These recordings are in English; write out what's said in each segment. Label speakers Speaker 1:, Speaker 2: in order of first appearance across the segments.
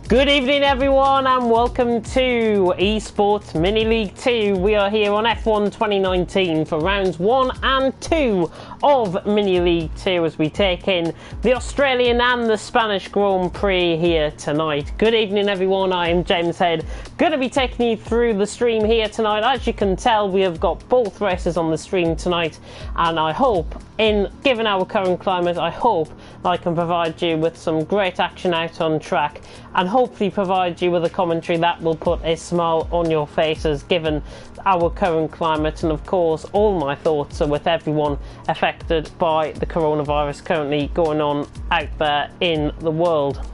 Speaker 1: Good evening everyone and welcome to Esports Mini League 2. We are here on F1 2019 for rounds 1 and 2 of Mini League 2 as we take in the Australian and the Spanish Grand Prix here tonight. Good evening everyone, I am James Head, going to be taking you through the stream here tonight. As you can tell, we have got both races on the stream tonight, and I hope, given our current climate, I hope I can provide you with some great action out on track and hopefully provide you with a commentary that will put a smile on your faces given our current climate. And of course, all my thoughts are with everyone affected by the coronavirus currently going on out there in the world.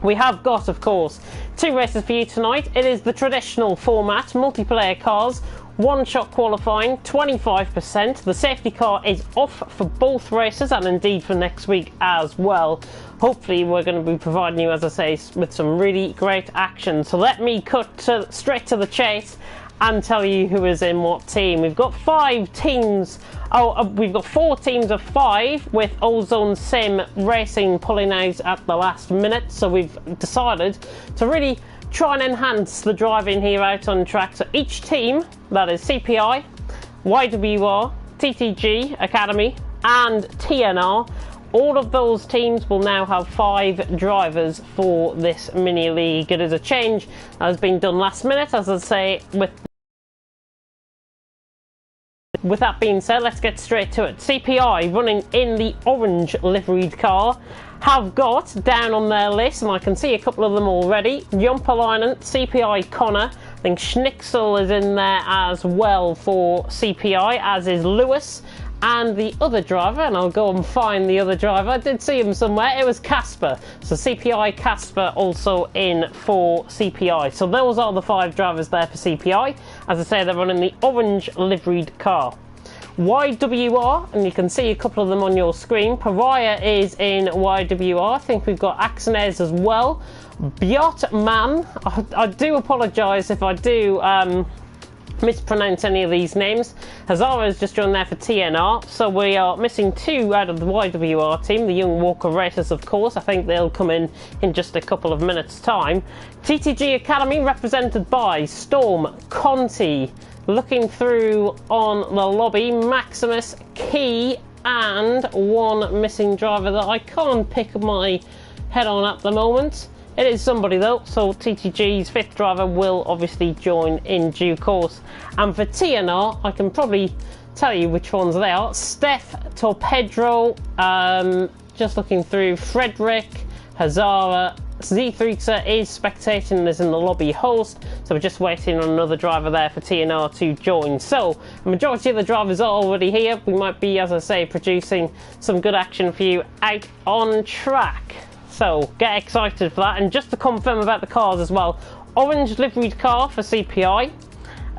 Speaker 1: We have got, of course, two races for you tonight. It is the traditional format, multiplayer cars, one-shot qualifying, 25%. The safety car is off for both races and indeed for next week as well. Hopefully we're going to be providing you, as I say, with some really great action. So let me cut straight to the chase and tell you who is in what team. We've got 5 teams. We've got 4 teams of 5 with Ozone Sim Racing pulling out at the last minute. So we've decided to really try and enhance the driving here out on track. So each team, that is CPI, YWR, TTG Academy and TNR, all of those teams will now have 5 drivers for this mini league. It is a change that has been done last minute, as I say. With that being said, let's get straight to it. CPI, running in the orange liveried car, have got down on their list, and I can see a couple of them already, Jumpalainen, CPI Connor, I think Schnixel is in there as well for CPI, as is Lewis, and the other driver, and I'll go and find the other driver, I did see him somewhere, it was Casper, so CPI Casper also in for CPI. So those are the 5 drivers there for CPI. As I say, they're running the orange liveried car. YWR, and you can see a couple of them on your screen. Pariah is in YWR. I think we've got Axonez as well. Bjotman, I do apologise if I do mispronounce any of these names. Hazara has just joined there for TNR, so we are missing 2 out of the YWR team, the Young Walker Racers, of course. I think they'll come in just a couple of minutes time. TTG Academy, represented by Storm, Conti, looking through on the lobby, Maximus, Key, and one missing driver that I can't pick my head on at the moment. It is somebody though, so TTG's 5th driver will obviously join in due course. And for TNR, I can probably tell you which ones they are. Steph, Torpedro, just looking through, Frederick, Hazara, Z3 is spectating and is in the lobby host, so we're just waiting on another driver there for TNR to join. So the majority of the drivers are already here. We might be, as I say, producing some good action for you out on track. So get excited for that. And just to confirm about the cars as well, orange liveried car for CPI,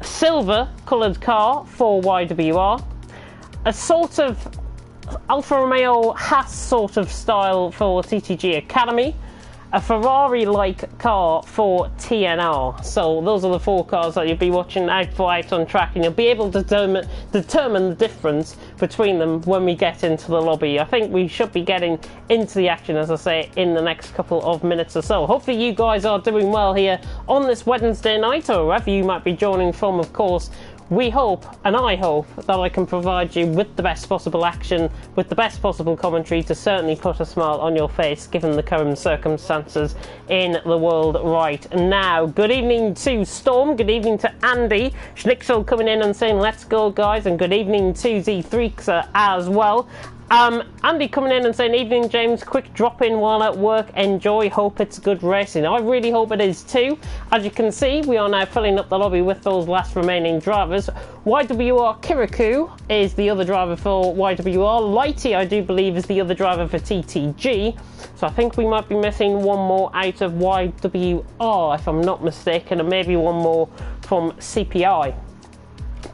Speaker 1: silver coloured car for YWR, a sort of Alfa Romeo Haas sort of style for TTG Academy, a Ferrari-like car for TNR. So those are the 4 cars that you'll be watching out for out on track, and you'll be able to determine the difference between them when we get into the lobby. I think we should be getting into the action, as I say, in the next couple of minutes or so. Hopefully you guys are doing well here on this Wednesday night, or wherever you might be joining from, of course. We hope, and I hope, that I can provide you with the best possible action, with the best possible commentary to certainly put a smile on your face given the current circumstances in the world right now. Good evening to Storm, good evening to Andy, Schnixel coming in and saying let's go guys, and good evening to Z3 as well. Andy coming in and saying, evening James, quick drop in while at work, enjoy, hope it's good racing. I really hope it is too. As you can see, we are now filling up the lobby with those last remaining drivers. YWR Kirikou is the other driver for YWR. Lighty, I do believe, is the other driver for TTG. So I think we might be missing one more out of YWR, if I'm not mistaken, and maybe one more from CPI.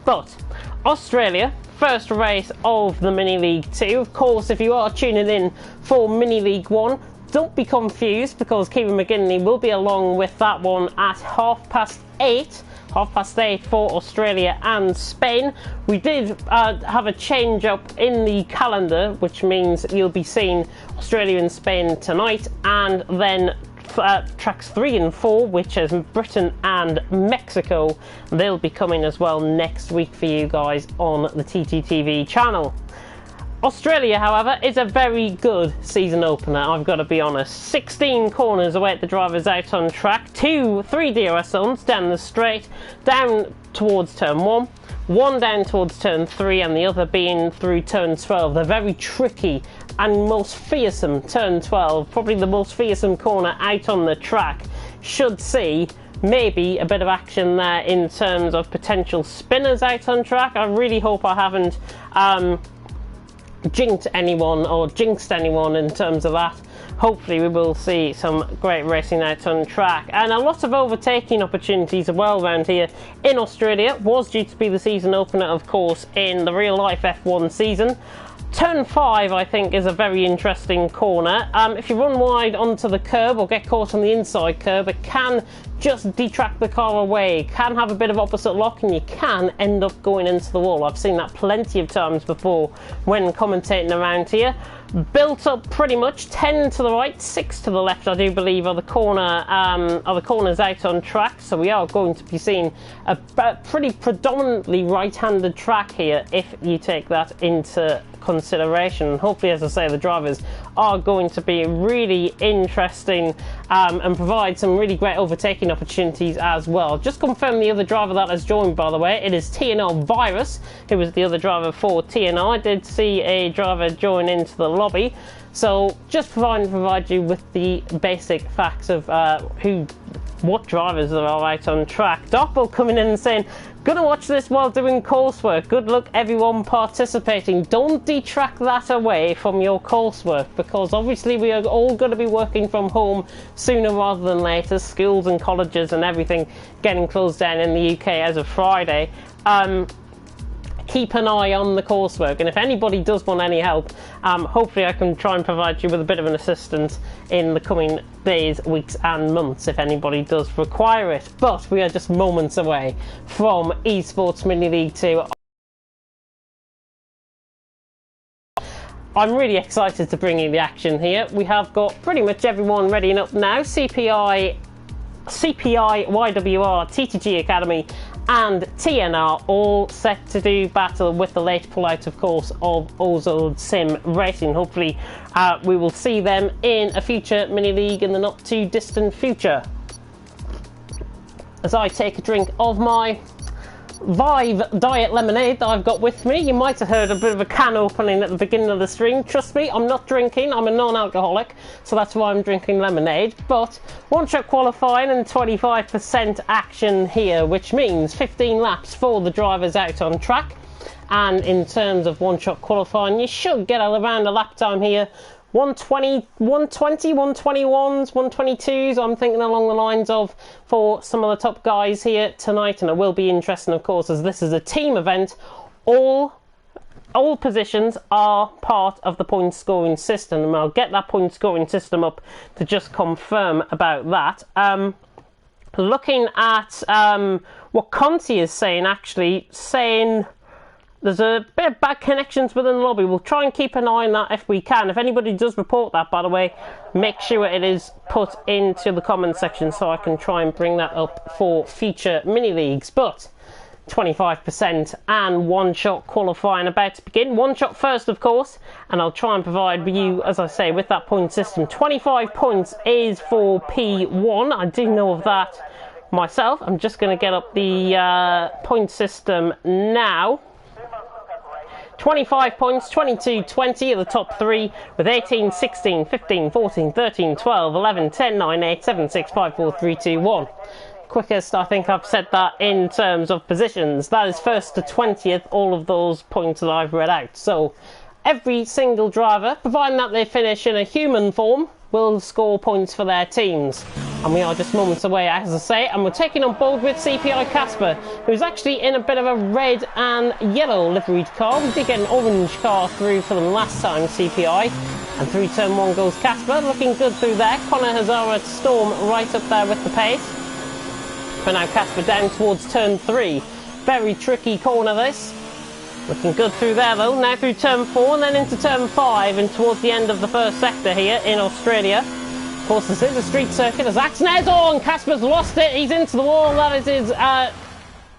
Speaker 1: But Australia, first race of the Mini League 2. Of course, if you are tuning in for Mini League 1, don't be confused, because Kieran McGinley will be along with that one at 8:30. 8:30 for Australia and Spain. We did have a change up in the calendar, which means you'll be seeing Australia and Spain tonight, and then tracks 3 and 4, which is Britain and Mexico. They'll be coming as well next week for you guys on the TTTV channel. Australia, however, is a very good season opener, I've got to be honest. 16 corners await the drivers out on track, 3 DRS zones down the straight, down towards turn 1, 1 down towards turn 3, and the other being through turn 12. The very tricky and most fearsome turn 12, probably the most fearsome corner out on the track. Should see maybe a bit of action there in terms of potential spinners out on track. I really hope I haven't jinxed anyone in terms of that. Hopefully we will see some great racing out on track, and a lot of overtaking opportunities as well around here in Australia. Was due to be the season opener, of course, in the real life F1 season. Turn 5, I think, is a very interesting corner. If you run wide onto the curb or get caught on the inside curb, it can just detract the car away, can have a bit of opposite lock, and you can end up going into the wall. I've seen that plenty of times before when commentating around here. Built up pretty much 10 to the right, 6 to the left, I do believe, are the corners out on track. So we are going to be seeing a pretty predominantly right-handed track here if you take that into consideration. Hopefully, as I say, the drivers are going to be really interesting and provide some really great overtaking opportunities as well. Just confirm the other driver that has joined, by the way. It is TNL Virus, who was the other driver for TNL. I did see a driver join into the lobby, so just provide you with the basic facts of what drivers there are out on track. Doppel coming in and saying, gonna watch this while doing coursework. Good luck everyone participating. Don't detract that away from your coursework, because obviously we are all going to be working from home sooner rather than later. Schools and colleges and everything getting closed down in the UK as of Friday. Keep an eye on the coursework, and if anybody does want any help, hopefully I can try and provide you with a bit of an assistance in the coming days, weeks and months if anybody does require it. But we are just moments away from Esports Mini League 2. I'm really excited to bring you the action here. We have got pretty much everyone ready up now. CPI, YWR, TTG Academy and TNR all set to do battle with the late pullout, of course, of Ozone Sim Racing. Hopefully we will see them in a future mini league in the not too distant future. As I take a drink of my Vive Diet Lemonade that I've got with me. You might have heard a bit of a can opening at the beginning of the stream. Trust me, I'm not drinking, I'm a non-alcoholic, so that's why I'm drinking lemonade. But one-shot qualifying and 25% action here, which means 15 laps for the drivers out on track. And in terms of one-shot qualifying, you should get around a lap time here. 120, 121s, 122s, I'm thinking along the lines of, for some of the top guys here tonight. And it will be interesting, of course, as this is a team event. All positions are part of the point scoring system, and I'll get that point scoring system up to just confirm about that. Looking at what Conti is saying, actually saying there's a bit of bad connections within the lobby. We'll try and keep an eye on that if we can. If anybody does report that, by the way, make sure it is put into the comment section so I can try and bring that up for future mini leagues. But 25% and one-shot qualifying about to begin. One shot first, of course, and I'll try and provide you, as I say, with that point system. 25 points is for P1. I do know of that myself. I'm just going to get up the point system now. 25 points, 22, 20 are the top three, with 18, 16, 15, 14, 13, 12, 11, 10, 9, 8, 7, 6, 5, 4, 3, 2, 1. Quickest, I think I've said that in terms of positions. That is first to 20th, all of those points that I've read out. So every single driver, providing that they finish in a human form, will score points for their teams. And we are just moments away, as I say, and we're taking on board with CPI Casper, who's actually in a bit of a red and yellow liveried car. We did get an orange car through for them last time, CPI. And through turn 1 goes Casper, looking good through there. Connor Hazara Storm right up there with the pace. For now, Casper down towards turn 3. Very tricky corner, this. Looking good through there, though. Now through turn 4 and then into turn 5 and towards the end of the first sector here in Australia. Of course, this is a street circuit as Axner's on. Casper's lost it. He's into the wall. That is his.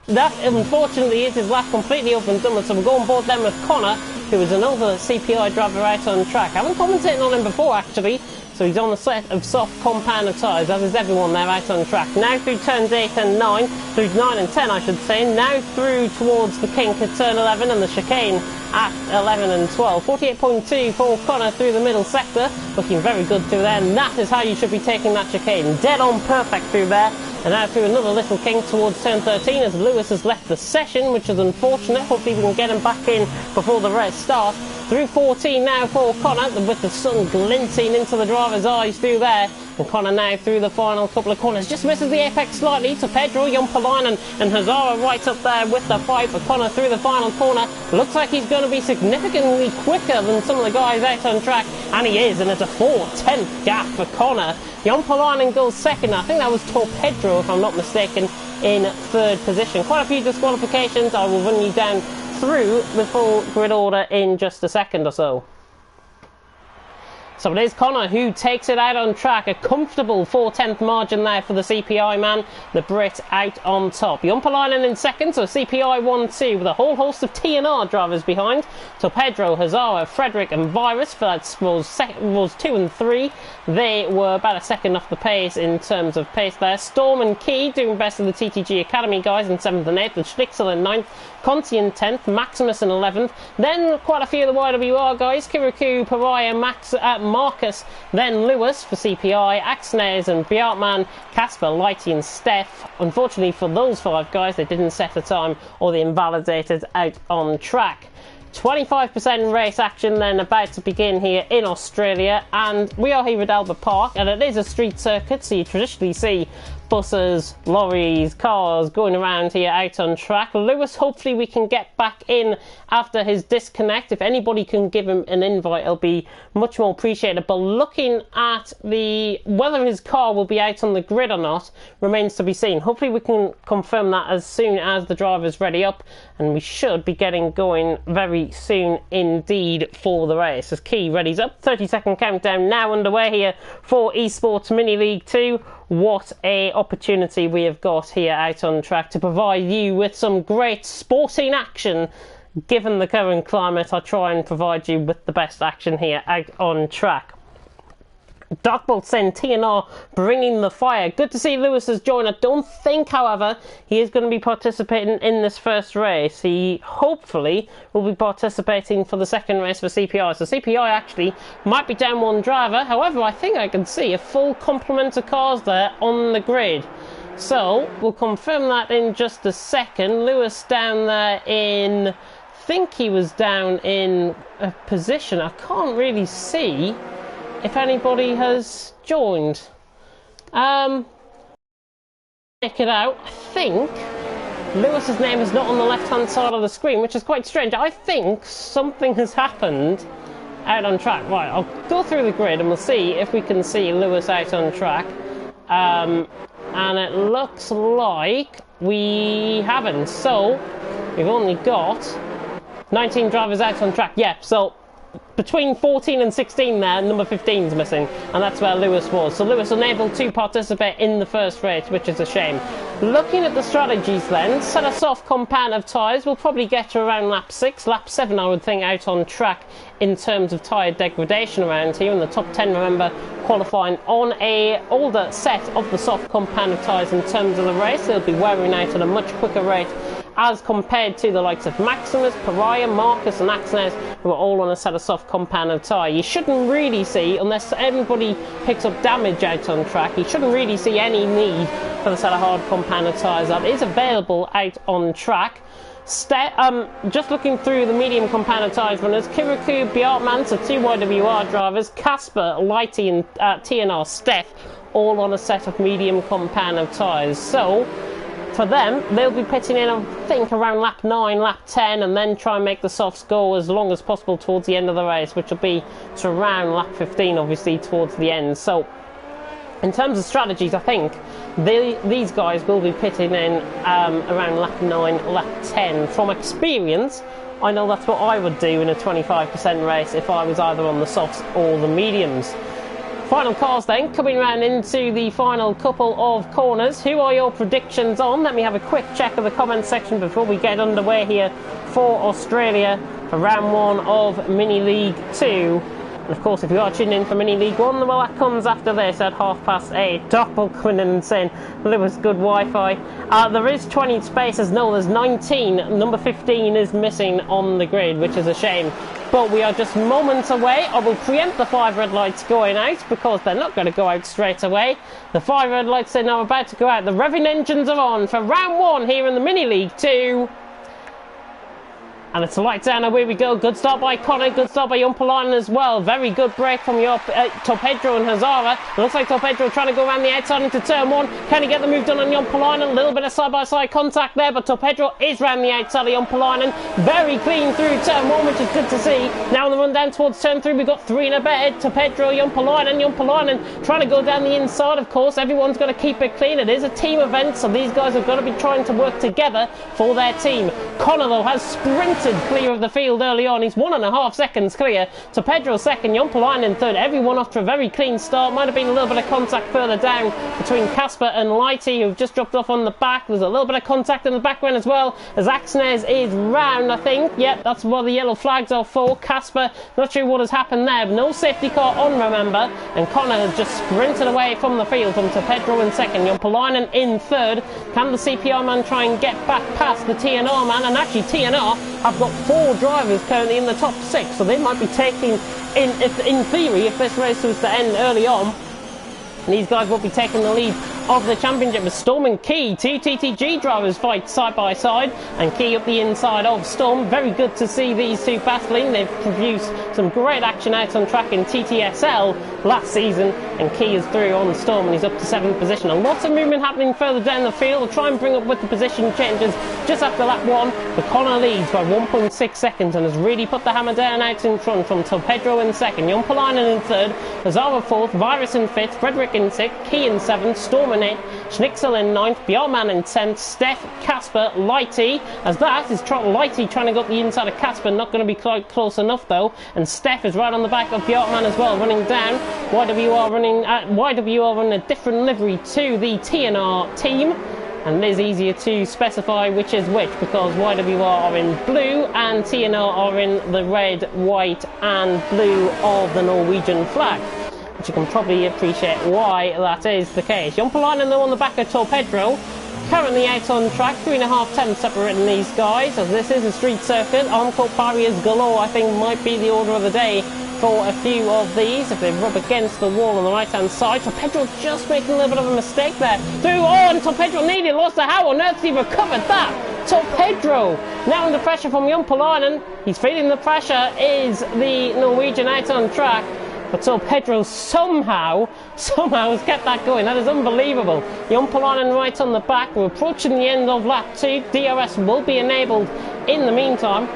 Speaker 1: That unfortunately is his lap completely open and done with. So we'll go on board then with Connor, who is another CPI driver out on track. I haven't commentated on him before actually. So he's on the set of soft compound tyres, as is everyone there out on track. Now through turns 8 and 9, through 9 and 10 I should say, now through towards the kink at turn 11 and the chicane at 11 and 12. 48.2 for Connor through the middle sector, looking very good through there, and that is how you should be taking that chicane. Dead on perfect through there. And now through another little kink towards turn 13 as Lewis has left the session, which is unfortunate. Hopefully we can get him back in before the race starts. Through 14 now for Connor, with the sun glinting into the driver's eyes through there. And Connor now through the final couple of corners. Just misses the apex slightly to Pedro, Jumpalainen and Hazara right up there with the fight. But Connor through the final corner. Looks like he's going to be significantly quicker than some of the guys out on track. And he is, and it's a 4/10 gap for Connor. Jumpalainen goes second. I think that was Torpedro, if I'm not mistaken, in third position. Quite a few disqualifications. I will run you down through the full grid order in just a second or so. So it is Connor who takes it out on track. A comfortable 4/10 margin there for the CPI man. The Brit out on top. Jumpalainen in second, so CPI 1-2 with a whole host of TNR drivers behind. So Pedro, Hazara, Frederick and Virus was 2 and 3. They were about a second off the pace in terms of pace there. Storm and Key doing best of the TTG Academy guys in 7th and 8th. And Schnitzel in 9th. Conti in 10th. Maximus in 11th. Then quite a few of the YWR guys. Kirikou, Pariah, Marcus, then Lewis for CPI, Axnes and Bjartman, Casper, Lighty and Steph. Unfortunately for those 5 guys, they didn't set a time or they invalidated out on track. 25% race action then about to begin here in Australia, and we are here at Albert Park, and it is a street circuit, so you traditionally see buses, lorries, cars going around here out on track. Lewis, hopefully we can get back in after his disconnect. If anybody can give him an invite, it'll be much more appreciated. But looking at whether his car will be out on the grid or not remains to be seen. Hopefully we can confirm that as soon as the driver's ready up, and we should be getting going very soon indeed for the race. As Key readies up, 30-second countdown now underway here for Esports Mini League 2. What a opportunity we have got here out on track to provide you with some great sporting action. Given the current climate, I try and provide you with the best action here out on track. Darkbolt send TNR bringing the fire. Good to see Lewis has joined. I don't think, however, he is going to be participating in this first race. He hopefully will be participating for the second race for CPI. So CPI actually might be down one driver. However, I think I can see a full complement of cars there on the grid. So we'll confirm that in just a second. Lewis down there in, I think he was down in a position. I can't really see if anybody has joined. Check it out. I think Lewis's name is not on the left hand side of the screen, which is quite strange. I think something has happened out on track. Right, I'll go through the grid and we'll see if we can see Lewis out on track. And it looks like we haven't. So we've only got 19 drivers out on track. Yeah, so between 14 and 16 there, number 15 is missing, and that's where Lewis was. So Lewis unable to participate in the first race, which is a shame. Looking at the strategies then, set a soft compound of tyres. We'll probably get to around lap 6, lap 7 I would think out on track in terms of tyre degradation around here. In the top 10, remember, qualifying on a older set of the soft compound of tyres in terms of the race. They'll be wearing out at a much quicker rate as compared to the likes of Maximus, Pariah, Marcus and Axnes, who are all on a set of soft compound of tyre. You shouldn't really see, unless anybody picks up damage out on track, you shouldn't really see any need for the set of hard compound of tyres that is available out on track. Just looking through the medium compound of tyres runners, Kirikou, Bjartman, so 2 YWR drivers, Casper, Lighty and TNR Steph, all on a set of medium compound of tyres. So for them, they'll be pitting in, I think, around lap 9, lap 10, and then try and make the softs go as long as possible towards the end of the race, which will be to around lap 15, obviously, towards the end. So in terms of strategies, I think these guys will be pitting in around lap 9, lap 10. From experience, I know that's what I would do in a 25% race if I was either on the softs or the mediums. Final cars then, coming round into the final couple of corners. Who are your predictions on? Let me have a quick check of the comment section before we get underway here for Australia for round 1 of Mini League 2. And of course, if you are tuning in for Mini League 1, well, that comes after this at 8:30. Doppel coming in and saying, Lewis, good Wi-Fi. There is 20 spaces. No, there's 19. Number 15 is missing on the grid, which is a shame. But we are just moments away. I will preempt the 5 red lights going out because they're not going to go out straight away. The 5 red lights are now about to go out. The revving engines are on for round 1 here in the Mini League 2. And it's lights down, away we go. Good start by Connor, good start by Jumpalainen as well. Very good break from your Torpedro and Hazara. It looks like Torpedro trying to go around the outside into turn 1. Can he get the move done on Jumpalainen? A little bit of side-by-side contact there, but Torpedro is round the outside of Jumpalainen. Very clean through turn 1, which is good to see. Now on the run down towards turn 3, we've got 3 in a bed. Torpedro, Jumpalainen trying to go down the inside, of course. Everyone's got to keep it clean. It is a team event, so these guys have got to be trying to work together for their team. Connor, though, has sprinted clear of the field early on. He's 1.5 seconds clear. Torpedro second, Jumpalainen third. Everyone off to a very clean start. Might have been a little bit of contact further down between Casper and Lighty, who've just dropped off on the back. There's a little bit of contact in the background as well, as Axnes is round, I think. Yep, that's what the yellow flags are for. Casper, not sure what has happened there, but no safety car on, remember. And Connor has just sprinted away from the field from Torpedro in second, Jumpalainen in third. Can the CPR man try and get back past the TNR man? And actually TNR have got 4 drivers currently in the top 6, so they might be taking, in theory, if this race was to end early on, these guys will be taking the lead of the championship. With Storm and Key, 2 TTG drivers fight side by side, and Key up the inside of Storm. Very good to see these two battling. They've produced some great action out on track in TTSL last season, and Key is through on Storm, and he's up to 7th position. And lots of movement happening further down the field. We'll try and bring up with the position changes just after lap 1. But Connor leads by 1.6 seconds and has really put the hammer down out in front, from Torpedro in second, Jumpalainen in third, Hazara fourth, Virus in fifth, Frederick in sixth, Key in seventh, Storm in 8th, Schnicksel in 9th, Bjarman in 10th, Steph, Casper, Lighty, as that is Lighty trying to go up the inside of Casper, not going to be quite close enough though, and Steph is right on the back of Bjarman as well, running down. YWR running a different livery to the TNR team, and it is easier to specify which is which because YWR are in blue and TNR are in the red, white and blue of the Norwegian flag. But you can probably appreciate why that is the case. Jumpalainen though on the back of Torpedro, currently out on track, 3.5 tenths separating these guys, as this is a street circuit. Armcourt barriers galore, I think, might be the order of the day for a few of these, if they rub against the wall on the right hand side. Torpedro just making a little bit of a mistake there. And Torpedro nearly lost the how on earth he recovered that? Torpedro now under pressure from Jumpalainen. He's feeling the pressure, is the Norwegian out on track. But Torpedro somehow has kept that going. That is unbelievable. Jumpalainen right on the back. We're approaching the end of lap 2. DRS will be enabled in the meantime.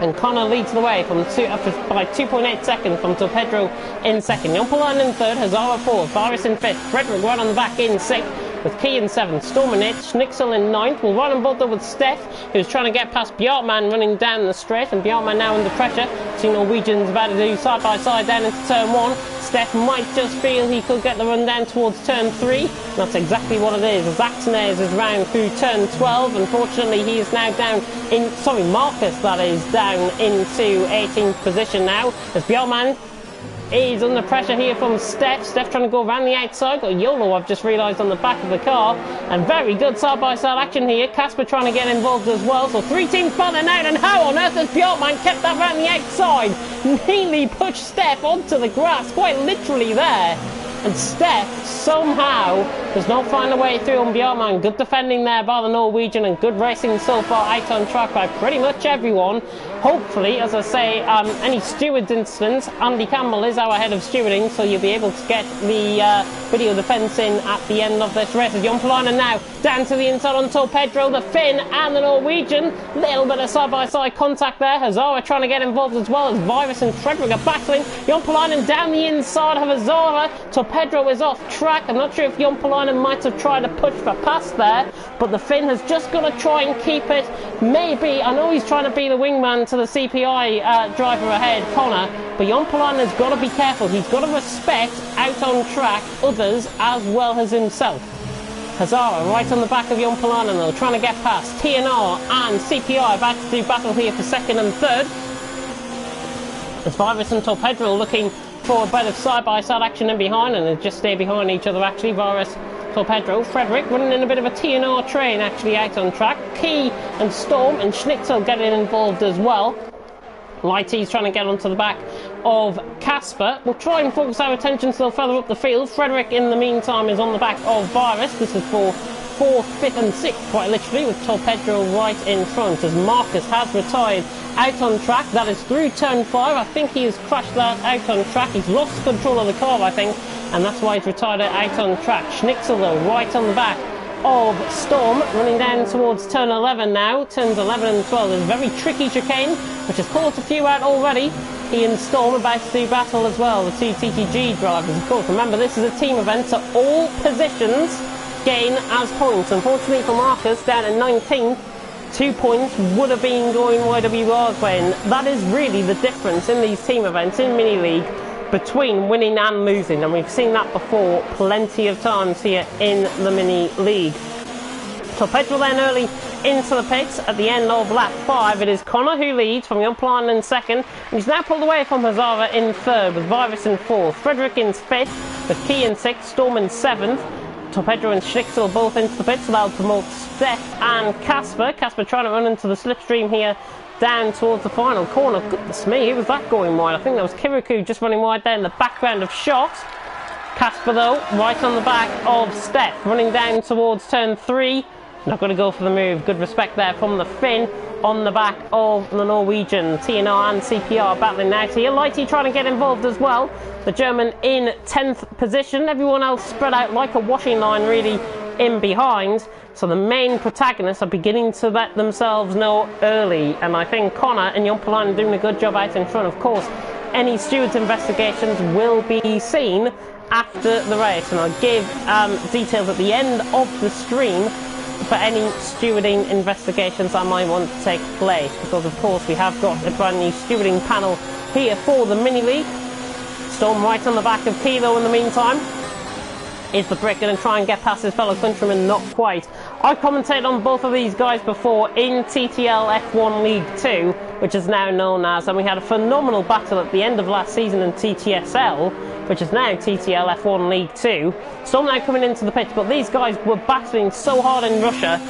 Speaker 1: And Connor leads the way by 2.8 seconds from Torpedro in second. Jumpalainen in third, Hazara fourth, Virus in fifth, Frederick right on the back in sixth, with Key in 7th, Storm in 8th, Schnicksel in 9th. We'll run on both with Steph, who's trying to get past Bjarman running down the straight, and Bjarman now under pressure. Two Norwegians about to do side by side down into turn 1. Steph might just feel he could get the run down towards turn 3. That's exactly what it is, as Axnes is round through turn 12. Unfortunately, he is now down in, Marcus that is, down into 18th position now, as Bjarman is under pressure here from Steph. Steph trying to go around the outside. Got YOLO, I've just realised, on the back of the car. And very good side-by-side action here. Casper trying to get involved as well. So 3 teams battling out. And how on earth has Bjarman kept that around the outside? Nearly pushed Steph onto the grass, quite literally there. And Steph somehow does not find a way through on Bjarman. Good defending there by the Norwegian, and good racing so far out on track by pretty much everyone. Hopefully, as I say, any stewards incidents, Andy Campbell is our head of stewarding, so you'll be able to get the video defence in at the end of this race. Jumpalainen now down to the inside on Torpedro, the Finn and the Norwegian. Little bit of side-by-side contact there. Hazara trying to get involved as well, as Virus and Frederick are battling. Jumpalainen down the inside of Hazara. Torpedro is off track. I'm not sure if Jompalainen might have tried to push for pass there, but the Finn has just got to try and keep it. Maybe, I know he's trying to be the wingman to the CPI driver ahead, Connor, but Jompalainen has got to be careful. He's got to respect out on track others as well as himself. Hazara right on the back of Jompalainen though, trying to get past. TNR and CPI about to do battle here for second and third. As Virus and Torpedro looking for a bit of side-by-side action in behind, and they just stay behind each other actually. Virus, Torpedro, Frederick running in a bit of a TNR train actually out on track. Key and Storm and Schnitzel getting involved as well. Lighty's trying to get onto the back of Casper. We'll try and focus our attention still further up the field. Frederick in the meantime is on the back of Virus. This is for 4th, 5th and 6th quite literally, with Torpedro right in front as Marcus has retired out on track. That is through turn 5. I think he has crashed that out on track. He's lost control of the car I think, and that's why he's retired it out on track. Schnitzel though right on the back of Storm, running down towards turn 11 now. Turns 11 and 12 is a very tricky chicane, which has caught a few out already. He and Storm about to do battle as well, the two TTG drivers. Of course, remember this is a team event, so all positions gain as points. Unfortunately for Marcus, down at 19th, 2 points would have been going YWR's way, and that is really the difference in these team events in Mini League between winning and losing, and we've seen that before plenty of times here in the Mini League. Torpedro then early into the pits at the end of lap 5. It is Connor who leads from Jompalainen in second, and he's now pulled away from Hazara in third, with Virus in fourth, Frederick in fifth, with Key in sixth, Storm in seventh. Torpedro and Schnitzel both into the pits, so that'll promote Steph and Casper. Casper trying to run into the slipstream here down towards the final corner. Goodness me, who was that going wide? I think that was Kirikou just running wide there in the background of shot. Casper though, right on the back of Steph, running down towards turn 3. Not going to go for the move. Good respect there from the Finn on the back of the Norwegian. TNR and CPR battling out here. Lighty trying to get involved as well. The German in 10th position. Everyone else spread out like a washing line really in behind. So the main protagonists are beginning to let themselves know early. And I think Connor and Jompalainen are doing a good job out in front. Of course, any stewards investigations will be seen after the race. And I'll give details at the end of the stream for any stewarding investigations that might want to take place, because of course we have got a brand new stewarding panel here for the Mini League. Storm right on the back of Kilo in the meantime. Is the Brit going to try and get past his fellow countryman? Not quite. I commentated on both of these guys before in TTL F1 League 2, which is now known as, and we had a phenomenal battle at the end of last season in TTSL, which is now TTL F1 League 2. Storm now coming into the pitch, but these guys were battling so hard in Russia,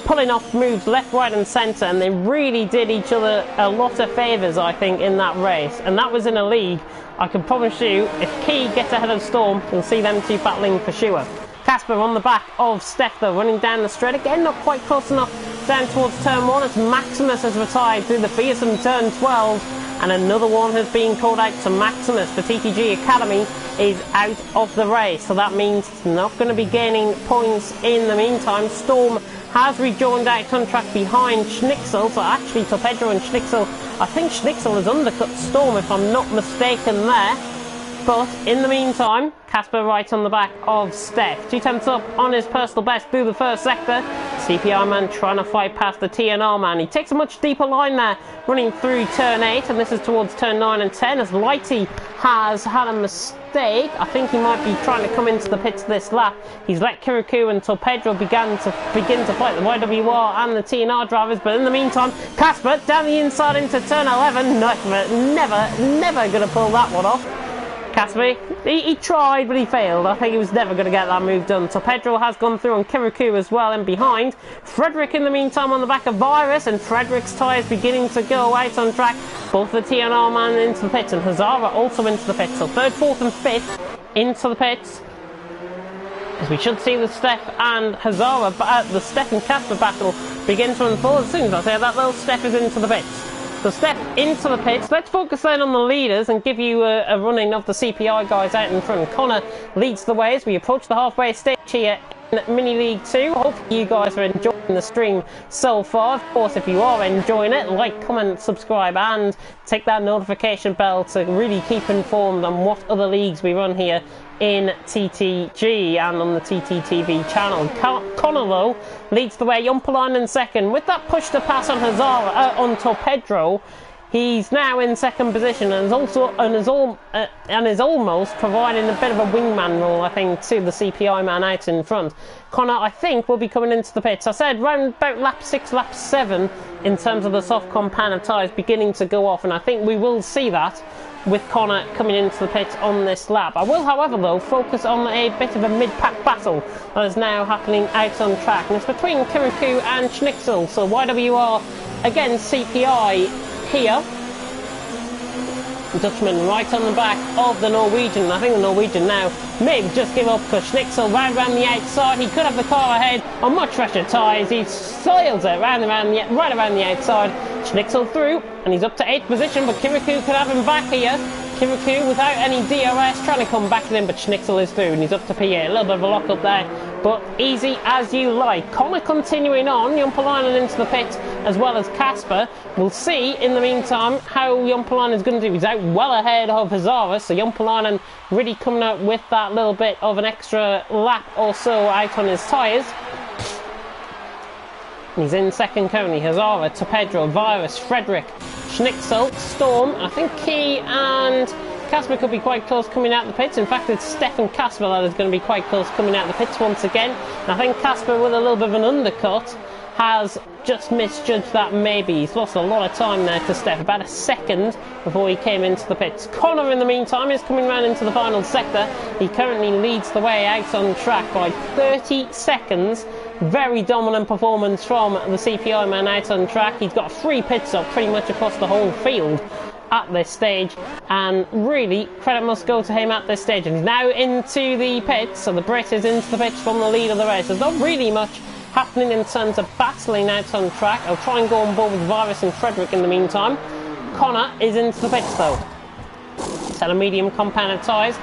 Speaker 1: pulling off moves left, right and centre, and they really did each other a lot of favours, I think, in that race. And that was in a league. I can promise you, if Key gets ahead of Storm, you'll see them two battling for sure. Casper on the back of Steph though, running down the straight. Again, not quite close enough down towards turn 1 as Maximus has retired through the fearsome turn 12. And another one has been called out to Maximus. The TTG Academy is out of the race, so that means it's not going to be gaining points in the meantime. Storm has rejoined out on track behind Schnitzel, so actually Torpedro and Schnitzel, I think Schnitzel has undercut Storm if I'm not mistaken there. But in the meantime, Casper right on the back of Steph. 2 tenths up on his personal best through the first sector. CPI man trying to fight past the TNR man. He takes a much deeper line there, running through turn 8, and this is towards turn 9 and 10 as Lighty has had a mistake. I think he might be trying to come into the pits this lap. He's let Kirikou and Torpedro begin to fight the YWR and the TNR drivers, but in the meantime, Casper down the inside into turn 11. Never going to pull that one off. Casper, he tried, but he failed. I think he was never going to get that move done. Torpedro has gone through on Kirikou as well in behind. Frederick in the meantime on the back of Virus, and Frederick's tyres beginning to go out on track. Both the TNR man into the pits, and Hazara also into the pits. So 3rd, 4th and 5th into the pits. As we should see the Steph and Hazara, the Steph and Casper battle begin to unfold. As soon as I say that, little Steph is into the pits. So Steph into the pits. Let's focus then on the leaders and give you a running of the CPI guys out in front. Connor leads the way as we approach the halfway stage here Mini League 2. Hopefully you guys are enjoying the stream so far. Of course, if you are enjoying it, like, comment, subscribe, and take that notification bell to really keep informed on what other leagues we run here in TTG and on the TTTV channel. Connor, though, leads the way. Jumpalainen second with that push to pass on onto Pedro. He's now in second position and is almost providing a bit of a wingman role, I think, to the CPI man out in front. Connor, I think, will be coming into the pits. I said round about lap 6, lap 7 in terms of the soft compound tyres beginning to go off, and I think we will see that with Connor coming into the pits on this lap. I will, however, though, focus on a bit of a mid-pack battle that is now happening out on track, and it's between Kirikou and Schnitzel. So YWR against CPI here. Dutchman right on the back of the Norwegian. I think the Norwegian now may just give up because Schnitzel round the outside. He could have the car ahead on much fresher tyres. He sails it right around the outside. Schnitzel through and he's up to 8th position, but Kirikou could have him back here. Kirikou without any DRS trying to come back to him, but Schnitzel is through and he's up to P8. A little bit of a lock up there, but easy as you like. Connor continuing on, Jumpalainen into the pit as well as Casper. We'll see in the meantime how Jumpalainen is going to do. He's out well ahead of Hazaras, so Jumpalainen really coming out with that little bit of an extra lap or so out on his tyres. He's in second currently. Hazara to Pedro, Virus, Frederick, Schnitzel, Storm. I think Key and Casper could be quite close coming out the pits. In fact, it's Stefan Casper that is going to be quite close coming out the pits once again. And I think Casper, with a little bit of an undercut, has just misjudged that maybe. He's lost a lot of time there to Steph, about a second before he came into the pits. Connor, in the meantime, is coming round into the final sector. He currently leads the way out on track by 30 seconds. Very dominant performance from the CPI man out on track. He's got 3 pit stops pretty much across the whole field at this stage, and really credit must go to him at this stage. And he's now into the pits, so the Brit is into the pits from the lead of the race. There's not really much happening in terms of battling out on track. I'll try and go on board with Virus and Frederick in the meantime. Connor is into the pits though. Set of medium compounded tyres.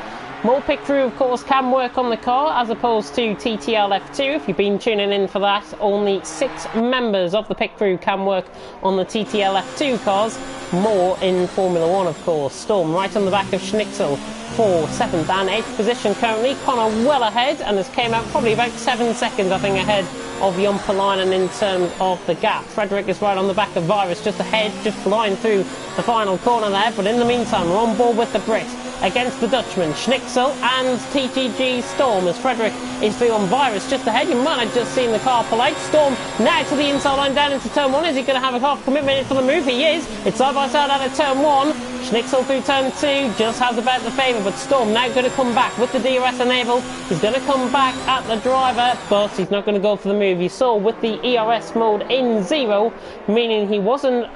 Speaker 1: More pit crew, of course, can work on the car as opposed to TTL F2. If you've been tuning in for that, only 6 members of the pit crew can work on the TTL F2 cars. More in Formula 1, of course. Storm right on the back of Schnitzel for 7th and 8th position currently. Connor well ahead and has came out probably about 7 seconds, I think, ahead of Jumpalainen in terms of the gap. Frederick is right on the back of Virus, just ahead, just flying through the final corner there. But in the meantime, we're on board with the Brit against the Dutchman, Schnitzel and TTG Storm, as Frederick is through on Virus just ahead. You might have just seen the car pull out. Storm now to the inside line down into turn 1. Is he going to have a half commitment for the move? He is. It's side by side out of turn 1. Schnitzel through turn 2 just has about the favour, but Storm now going to come back with the DRS enabled. He's going to come back at the driver, but he's not going to go for the move. You saw with the ERS mode in 0, meaning he wasn't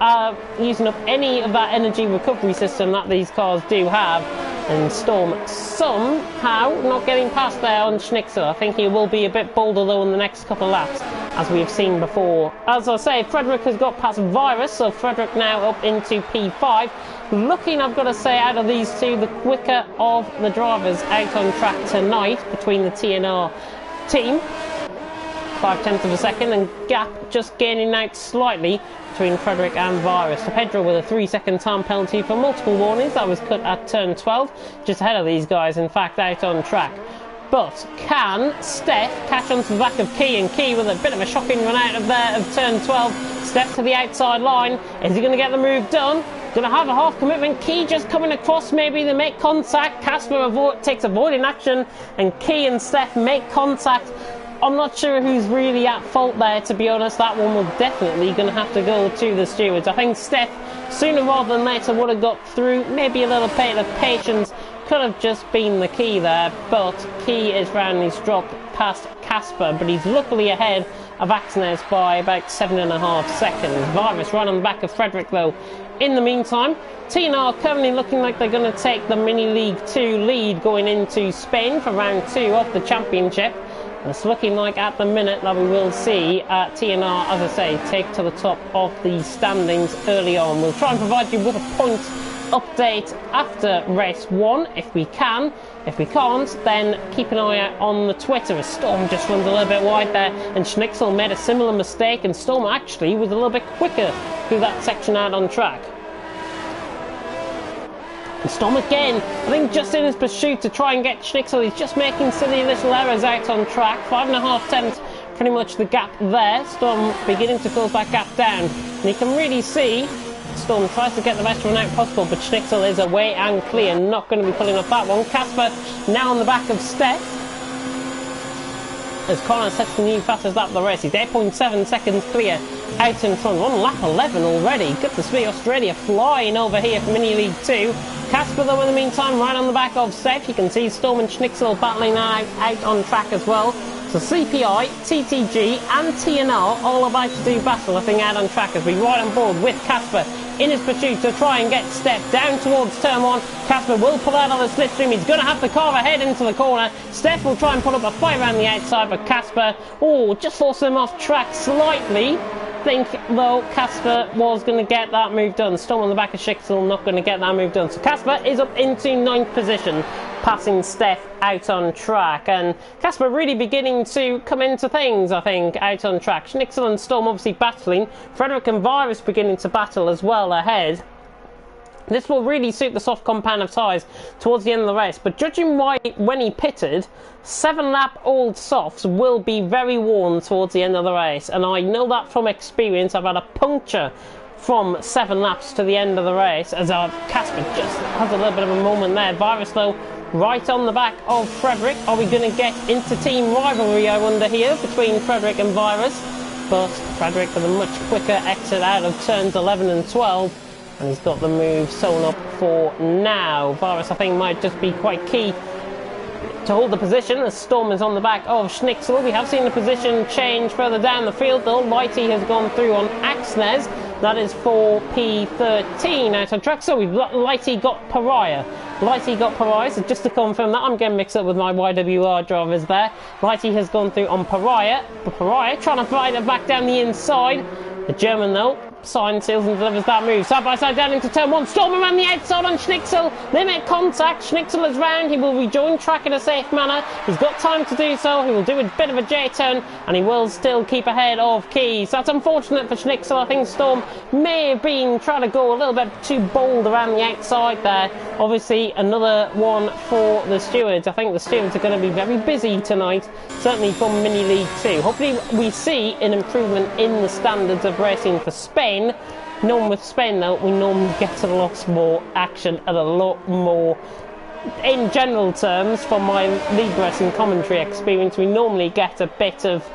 Speaker 1: using up any of that energy recovery system that these cars do have. And Storm somehow not getting past there on Schnitzel. I think he will be a bit bolder though in the next couple of laps, as we have seen before. As I say, Frederick has got past Virus, so Frederick now up into P5. Looking, I've got to say, out of these two, the quicker of the drivers out on track tonight between the TNR team. 0.5 of a second, and gap just gaining out slightly between Frederick and Virus. So Pedro with a 3-second time penalty for multiple warnings. That was cut at turn 12, just ahead of these guys, in fact, out on track. But can Steph catch onto the back of Key, and Key with a bit of a shocking run out of there of turn 12. Steph to the outside line. Is he going to get the move done? Going to have a half commitment. Key just coming across, maybe they make contact. Casper takes avoiding action, and Key and Steph make contact. I'm not sure who's really at fault there, to be honest. That one will definitely going to have to go to the stewards. I think Steph, sooner rather than later, would have got through. Maybe a little bit of patience could have just been the key there, but Key is round. He's dropped past Casper, but he's luckily ahead of Axnes by about 7.5 seconds. Virus right on the back of Frederick, though. In the meantime, TNR currently looking like they're going to take the Mini League 2 lead going into Spain for round 2 of the championship. And it's looking like at the minute that we will see TNR, as I say, take to the top of the standings early on. We'll try and provide you with a point update after race 1 if we can. If we can't, then keep an eye out on the Twitter as Storm just runs a little bit wide there, and Schnicksel made a similar mistake, and Storm actually was a little bit quicker through that section out on track. And Storm again, I think just in his pursuit to try and get Schnicksel, he's just making silly little errors out on track. 5.5 tenths, pretty much the gap there. Storm beginning to close that gap down. And you can really see Storm tries to get the best run out possible, but Schnicksel is away and clear, not going to be pulling off that one. Casper now on the back of Steph, as Connor sets the new fastest lap of the race. He's 8.7 seconds clear out in front. On lap 11 already. Good to see Australia flying over here for Mini League 2. Casper, though, in the meantime, right on the back of Steph. You can see Storm and Schnicksel battling out on track as well. So CPI, TTG and TNR all about to do battle, I think, out on track as we ride on board with Casper in his pursuit to try and get Steph down towards turn 1. Casper will pull out on the slipstream. He's going to have to carve ahead into the corner. Steph will try and put up a fight around the outside, but Casper, just forced him off track slightly. I think, though, Casper was going to get that move done. Storm on the back of Schnicksel, not going to get that move done. So Casper is up into 9th position, passing Steph out on track. And Casper really beginning to come into things, I think, out on track. Schnicksel and Storm obviously battling. Frederick and Virus beginning to battle as well ahead. This will really suit the soft compound of tyres towards the end of the race, but judging when he pitted, 7-lap old softs will be very worn towards the end of the race, and I know that from experience. I've had a puncture from 7 laps to the end of the race, as Casper just has a little bit of a moment there. Virus, though, right on the back of Frederick. Are we going to get into team rivalry, I wonder, here between Frederick and Virus? But Frederick with a much quicker exit out of turns 11 and 12. And he's got the move sewn up for now. Virus, I think, might just be quite key to hold the position as Storm is on the back of Schnicksel. We have seen the position change further down the field, though. Lighty has gone through on Axnes. That is for P13 out on track. So we've got Lighty got Pariah. Lighty got Pariah, so just to confirm that, I'm getting mixed up with my YWR drivers there. Lighty has gone through on Pariah. But Pariah trying to fight it back down the inside. The German, though, signs, seals and delivers that move. Side by side down into turn 1. Storm around the outside on Schnicksel. They make contact. Schnicksel is round. He will rejoin track in a safe manner. He's got time to do so. He will do a bit of a J-turn, and he will still keep ahead of Keys. That's unfortunate for Schnicksel. I think Storm may have been trying to go a little bit too bold around the outside there. Obviously, another one for the stewards. I think the stewards are going to be very busy tonight, certainly for Mini League 2. Hopefully, we see an improvement in the standards of racing for Spain. Normally with Spain, though, we normally get a lot more action and a lot more, in general terms, from my league racing commentary experience, we normally get a bit of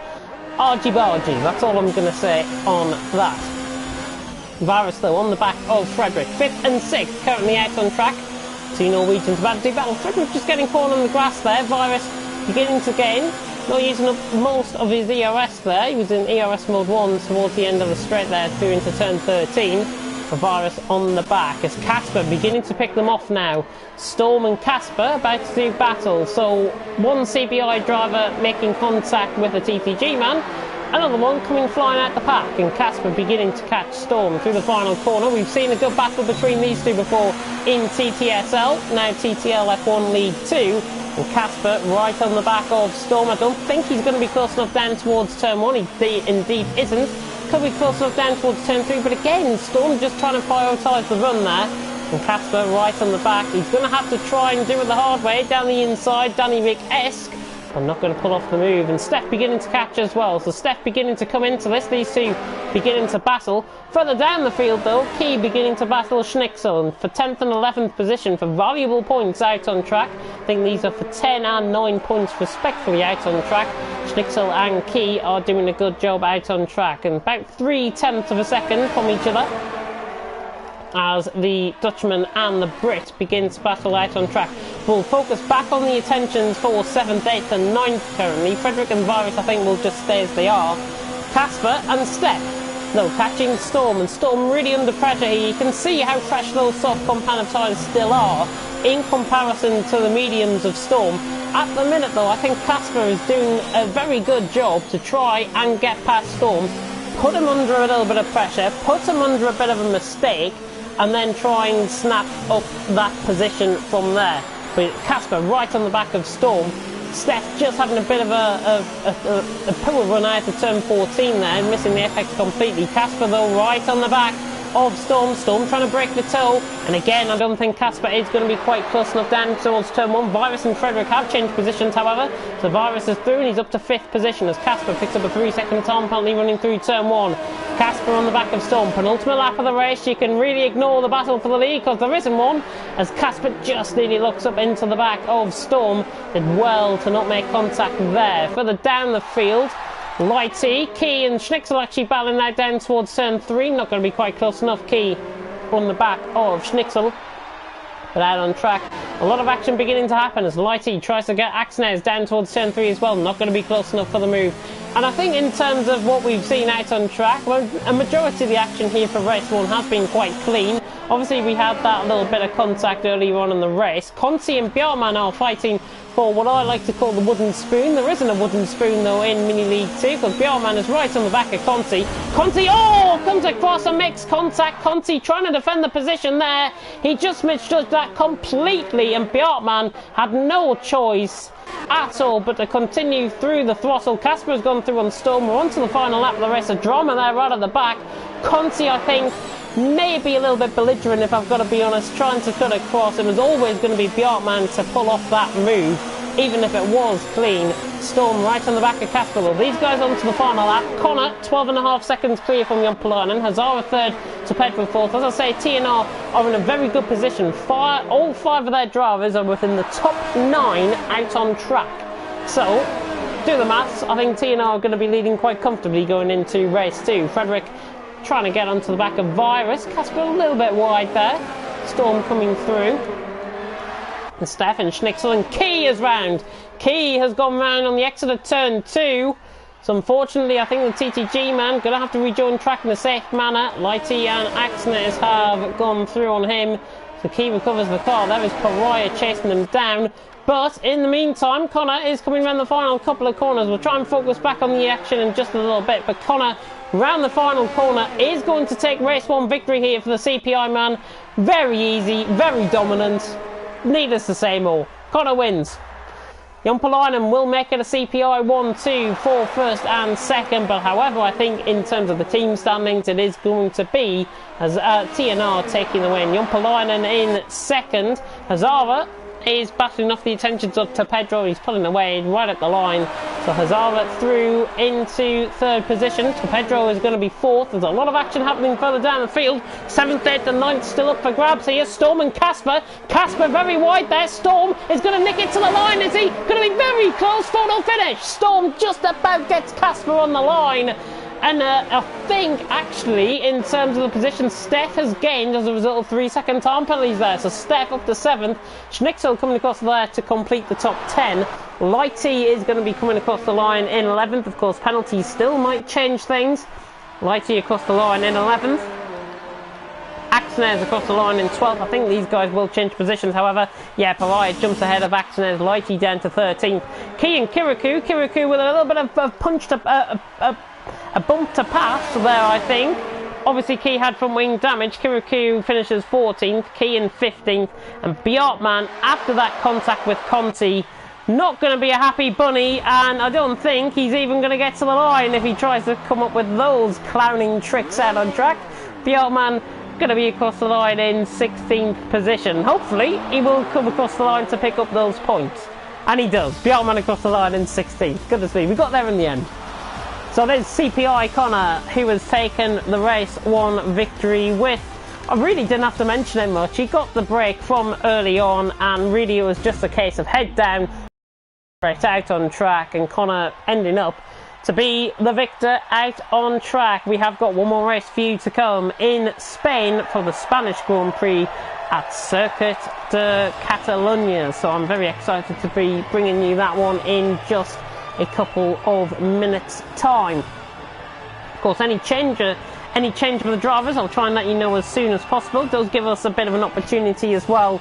Speaker 1: argy-bargy. That's all I'm going to say on that. Virus, though, on the back of Frederick. 5th and 6th, currently out on track. 2 Norwegians about to do battle. Frederick just getting caught on the grass there. Virus beginning to gain. Not using up most of his ERS there. He was in ERS mode 1 towards the end of the straight there through into turn 13. For Virus on the back as Casper beginning to pick them off now. Storm and Casper about to do battle. So one CPI driver making contact with a TTG man. Another one coming flying out the pack, and Casper beginning to catch Storm through the final corner. We've seen a good battle between these two before in TTSL, now TTL F1 League 2. And Casper right on the back of Storm. I don't think he's going to be close enough down towards turn 1. He indeed isn't. Could be close enough down towards turn 3, but again, Storm just trying to prioritise the run there. And Casper right on the back. He's going to have to try and do it the hard way, down the inside, Danny Rick-esque. I'm not going to pull off the move, and Steph beginning to catch as well. So Steph beginning to come into this, these two beginning to battle. Further down the field though, Key beginning to battle Schnicksel, and for 10th and 11th position for valuable points out on track. I think these are for 10 and 9 points respectively out on track. Schnicksel and Key are doing a good job out on track, and about 3/10 of a second from each other as the Dutchman and the Brit begin to battle out on track. We'll focus back on the attentions for 7th, 8th and 9th currently. Frederick and Virus I think will just stay as they are. Casper and Steph, no, catching Storm, and Storm really under pressure here. You can see how fresh those soft compound tyres still are in comparison to the mediums of Storm. At the minute though, I think Casper is doing a very good job to try and get past Storm, put him under a little bit of pressure, put him under a bit of a mistake, and then try and snap up that position from there. But Casper right on the back of Storm. Steph just having a bit of a poor run out of turn 14 there, missing the apex completely. Casper though right on the back of Storm. Storm trying to break the toe, and again I don't think Casper is going to be quite close enough down towards turn 1. Virus and Frederick have changed positions however, so Virus is through and he's up to 5th position as Casper picks up a 3-second time penalty running through turn 1. Casper on the back of Storm, penultimate lap of the race. You can really ignore the battle for the lead because there isn't one, as Casper just nearly looks up into the back of Storm. Did well to not make contact there. Further down the field, Lighty, Key and Schnitzel actually battling out down towards turn 3. Not going to be quite close enough. Key on the back of Schnitzel, but out on track. A lot of action beginning to happen as Lighty tries to get Axnes down towards turn 3 as well. Not going to be close enough for the move. And I think in terms of what we've seen out on track, well, a majority of the action here for race 1 has been quite clean. Obviously we had that little bit of contact earlier on in the race. Conti and Bjartman are fighting for what I like to call the wooden spoon. There isn't a wooden spoon though in Mini League 2 because Bjartman is right on the back of Conti. Conti, oh, comes across and makes contact. Conti trying to defend the position there. He just misjudged that completely and Bjartman had no choice at all but to continue through the throttle. Casper has gone through on Storm. We're on to the final lap of the race. A drama there right at the back. Conti, I think, maybe a little bit belligerent if I've got to be honest, trying to cut across. It was always going to be Bjartman to pull off that move, even if it was clean. Storm right on the back of Casper. Well, these guys on to the final lap. Connor 12.5 seconds clear from Jumpalainen. Hazara 3rd to Pedro 4th. As I say, TNR are in a very good position. All 5 of their drivers are within the top 9 out on track. So do the maths. I think TNR are going to be leading quite comfortably going into race 2. Frederick trying to get onto the back of Virus. Casper a little bit wide there. Storm coming through. And Stefan Schnitzel and Key is round. Key has gone round on the exit of turn 2. So unfortunately I think the TTG man going to have to rejoin track in a safe manner. Lighty and Axnes have gone through on him. So Key recovers the car. There is Pariah chasing them down. But in the meantime, Connor is coming around the final couple of corners. We'll try and focus back on the action in just a little bit. But Connor, round the final corner, is going to take race 1 victory here for the CPI man. Very easy, very dominant. Needless to say more. Connor wins. Jumpalainen will make it a CPI 1-2 for 1st and 2nd. But however, I think in terms of the team standings, it is going to be as TNR taking the win. Jumpalainen in 2nd. Hazara is battling off the attentions up to Pedro. He's pulling away right at the line. So Hazara through into 3rd position. So Pedro is going to be 4th. There's a lot of action happening further down the field. 7th, 8th and 9th still up for grabs here. Storm and Casper. Casper very wide there. Storm is going to nick it to the line. Is he going to be very close? Photo finish. Storm just about gets Casper on the line. And I think, actually, in terms of the position, Steph has gained as a result of 3-second time penalties there. So Steph up to 7th. Schnitzel coming across there to complete the top 10. Lighty is going to be coming across the line in 11th. Of course, penalties still might change things. Lighty across the line in 11th. Axnes across the line in 12th. I think these guys will change positions. However, yeah, Pariah jumps ahead of Axnes. Lighty down to 13th. Key and Kirikou. Kirikou with a little bit of punch to... a bump to pass there, I think. Obviously, Key had front wing damage. Kirikou finishes 14th, Key in 15th, and Bjartman, after that contact with Conti, not going to be a happy bunny, and I don't think he's even going to get to the line if he tries to come up with those clowning tricks out on track. Bjartman going to be across the line in 16th position. Hopefully, he will come across the line to pick up those points. And he does. Bjartman across the line in 16th. Goodness me, we got there in the end. So there's CPI Connor, who has taken the race 1 victory with, I really didn't have to mention it much. He got the break from early on, and really it was just a case of head down, right out on track, and Connor ending up to be the victor out on track. We have got one more race for you to come in Spain for the Spanish Grand Prix at Circuit de Catalunya. So I'm very excited to be bringing you that one in just a couple of minutes time. Of course, any change of the drivers, I'll try and let you know as soon as possible. It does give us a bit of an opportunity as well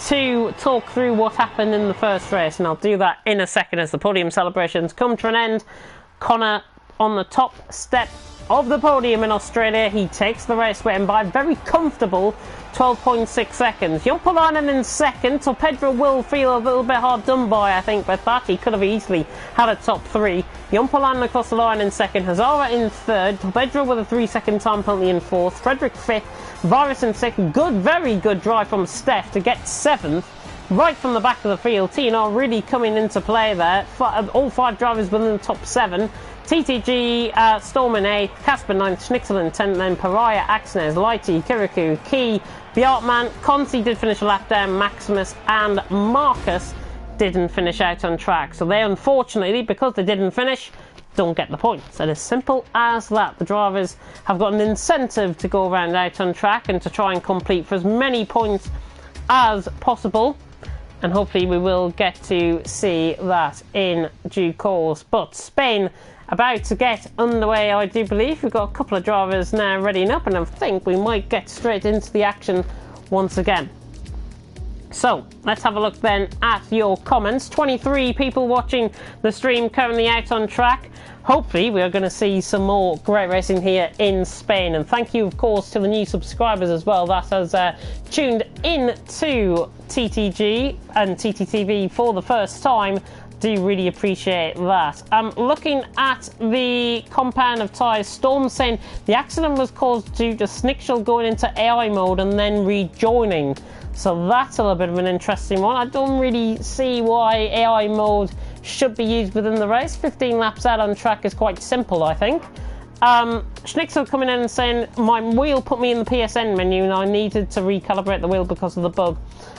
Speaker 1: to talk through what happened in the first race, and I'll do that in a second as the podium celebrations come to an end. Connor on the top step of the podium in Australia. He takes the race win by a very comfortable 12.6 seconds. Jumpalainen in second, so Pedro will feel a little bit hard done by, I think, with that. He could have easily had a top 3. Jumpalainen across the line in second, Hazara in third, Pedro with a 3-second time penalty in fourth, Frederick 5th, Virus in 6th. Good, very good drive from Steph to get 7th. Right from the back of the field, TNR really coming into play there. All 5 drivers within the top 7. TTG, Storm in 8th, Casper 9th, Schnitzel in 10th, then Pariah, Axnes, Lighty, Kirikou, Key, Bjartman, Conti did finish a lap down, Maximus and Marcus didn't finish out on track. So they, unfortunately, because they didn't finish, don't get the points. It's as simple as that. The drivers have got an incentive to go around out on track and to try and complete for as many points as possible. And hopefully we will get to see that in due course. But Spain about to get underway, I do believe. We've got a couple of drivers now readying up, and I think we might get straight into the action once again. So let's have a look then at your comments. 23 people watching the stream currently out on track. Hopefully we are going to see some more great racing here in Spain. And thank you, of course, to the new subscribers as well that has tuned in to TTG and TTTV for the first time. Do really appreciate that. Looking at the compound of tyres, Storm saying the accident was caused due to Schnitzel going into AI mode and then rejoining. So that's a little bit of an interesting one. I don't really see why AI mode should be used within the race. 15 laps out on track is quite simple, I think. Schnitzel coming in and saying my wheel put me in the PSN menu and I needed to recalibrate the wheel because of the bug,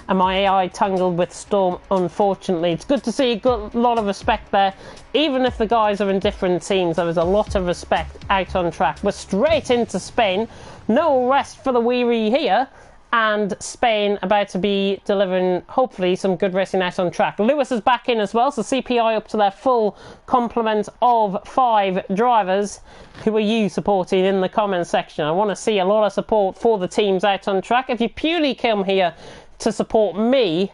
Speaker 1: and my AI tangled with Storm, unfortunately. It's good to see a lot of respect there. Even if the guys are in different teams, there is a lot of respect out on track. We're straight into Spain. No rest for the weary here. And Spain about to be delivering, hopefully, some good racing out on track. Lewis is back in as well, so CPI up to their full complement of 5 drivers. Who are you supporting in the comments section? I want to see a lot of support for the teams out on track. If you purely come here to support me,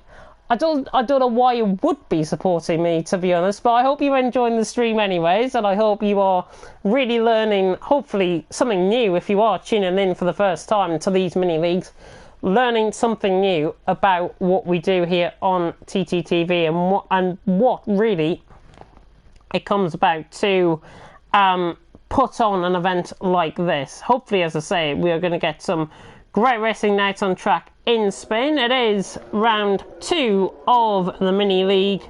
Speaker 1: I don't know why you would be supporting me, to be honest, but I hope you're enjoying the stream anyways, and I hope you are really learning, hopefully, something new if you are tuning in for the first time to these mini-leagues. Learning something new about what we do here on TTTV and what really it comes about to put on an event like this. Hopefully, as I say, we are going to get some great racing nights on track in Spain. It is round 2 of the mini league,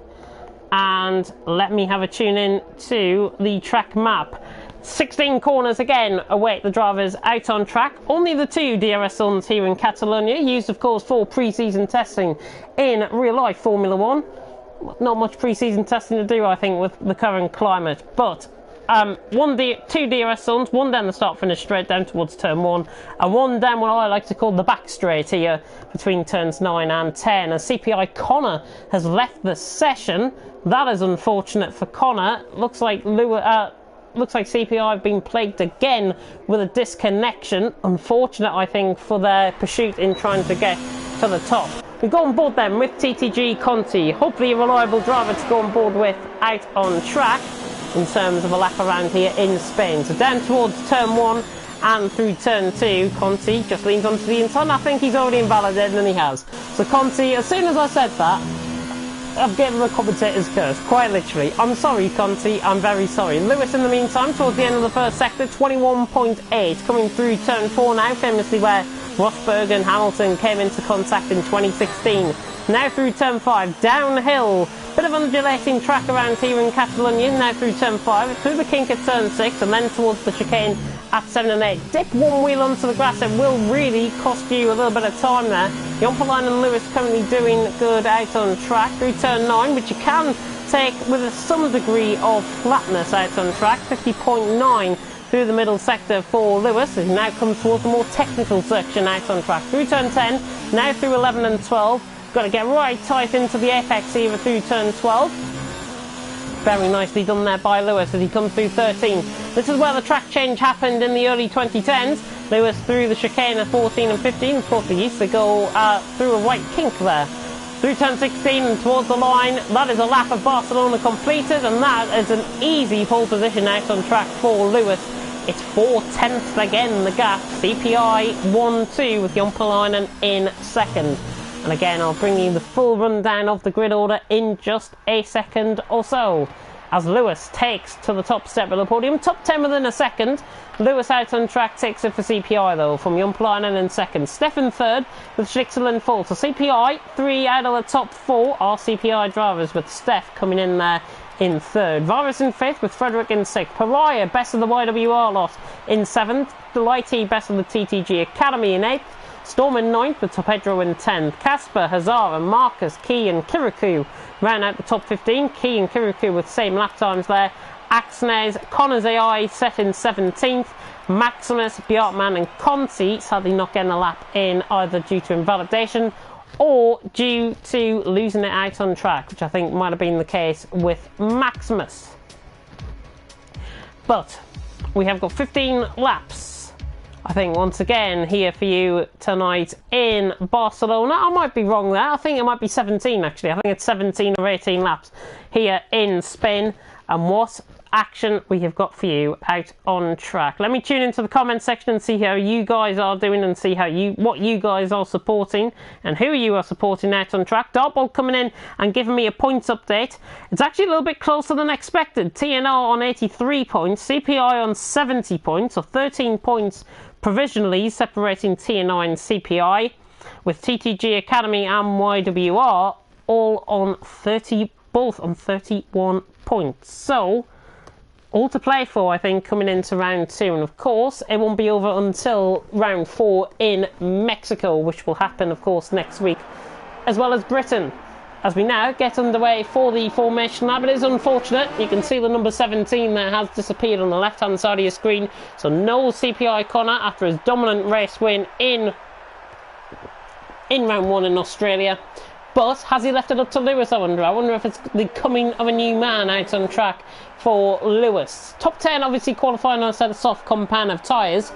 Speaker 1: and let me have a tune in to the track map. 16 corners again await the drivers out on track. Only the 2 DRS zones here in Catalonia, used of course for pre-season testing in real life Formula 1. Not much pre-season testing to do, I think, with the current climate, but 2 DRS zones, one down the start finish straight down towards turn 1, and one down what I like to call the back straight here between turns 9 and 10. As CPI Connor has left the session, that is unfortunate for Connor. Looks like CPI have been plagued again with a disconnection. Unfortunate, I think, for their pursuit in trying to get to the top. We go on board then with TTG Conti. Hopefully a reliable driver to go on board with out on track in terms of a lap around here in Spain. So down towards turn 1 and through turn 2, Conti just leans onto the inside. I think he's already invalidated, and he has. So Conti, as soon as I said that, I've given the commentator's curse, quite literally. I'm sorry, Conti, I'm very sorry. Lewis, in the meantime, towards the end of the first sector, 21.8, coming through turn 4 now, famously where Rosberg and Hamilton came into contact in 2016. Now through turn 5, downhill, bit of undulating track around here in Catalonia. Now through turn 5, through the kink at turn 6, and then towards the chicane at 7 and 8. Dip one wheel onto the grass, it will really cost you a little bit of time there. Jumpalainen and Lewis currently doing good out on track through turn 9, which you can take with some degree of flatness out on track. 50.9 through the middle sector for Lewis, as he now comes towards a more technical section out on track. Through turn 10, now through 11 and 12. Got to get right tight into the apex here through turn 12. Very nicely done there by Lewis as he comes through 13. This is where the track change happened in the early 2010s. Lewis through the chicane at 14 and 15. Of course, they used to go through a white kink there. Through turn 16 and towards the line. That is a lap of Barcelona completed, and that is an easy pole position out on track for Lewis It's 4/10 again, the gap. CPI 1-2 with Jompalainen in second. And again, I'll bring you the full rundown of the grid order in just a second or so. As Lewis takes to the top step of the podium, top 10 within a second. Lewis out on track takes it for CPI though, from Jompalainen in second. Steph in third, with Schnitzel in fourth. So CPI, 3 out of the top 4 are CPI drivers, with Steph coming in there in third. Varus in fifth, with Frederick in sixth. Pariah, best of the YWR lot, in seventh. Delighty, best of the TTG Academy in eighth. Storm in ninth, with Topedro in 10th. Casper, Hazara, Marcus, Key and Kirikou round out the top 15. Key and Kirikou with same lap times there. Axnes, Connors AI set in 17th. Maximus, Bjartman and Conti sadly not getting a lap in, either due to invalidation or due to losing it out on track, which I think might have been the case with Maximus. But we have got 15 laps, I think, once again here for you tonight in Barcelona. I might be wrong there. I think it might be 17 actually. I think it's 17 or 18 laps here in Spain. And what action we have got for you out on track. Let me tune into the comment section and see how you guys are doing, and see how what you guys are supporting and who you are supporting out on track. Dartbolt coming in and giving me a points update. It's actually a little bit closer than expected. TNR on 83 points, CPI on 70 points, or 13 points provisionally separating TNR and CPI, with TTG Academy and YWR all on 30, both on 31 points. So all to play for, I think, coming into round 2. And of course, it won't be over until round 4 in Mexico, which will happen, of course, next week, as well as Britain. As we now get underway for the formation lap, it is unfortunate. You can see the number 17 there has disappeared on the left-hand side of your screen. So no CPI Connor after his dominant race win in round 1 in Australia. But has he left it up to Lewis, I wonder? I wonder if it's the coming of a new man out on track for Lewis. Top 10 obviously qualifying on a set of soft compound of tyres.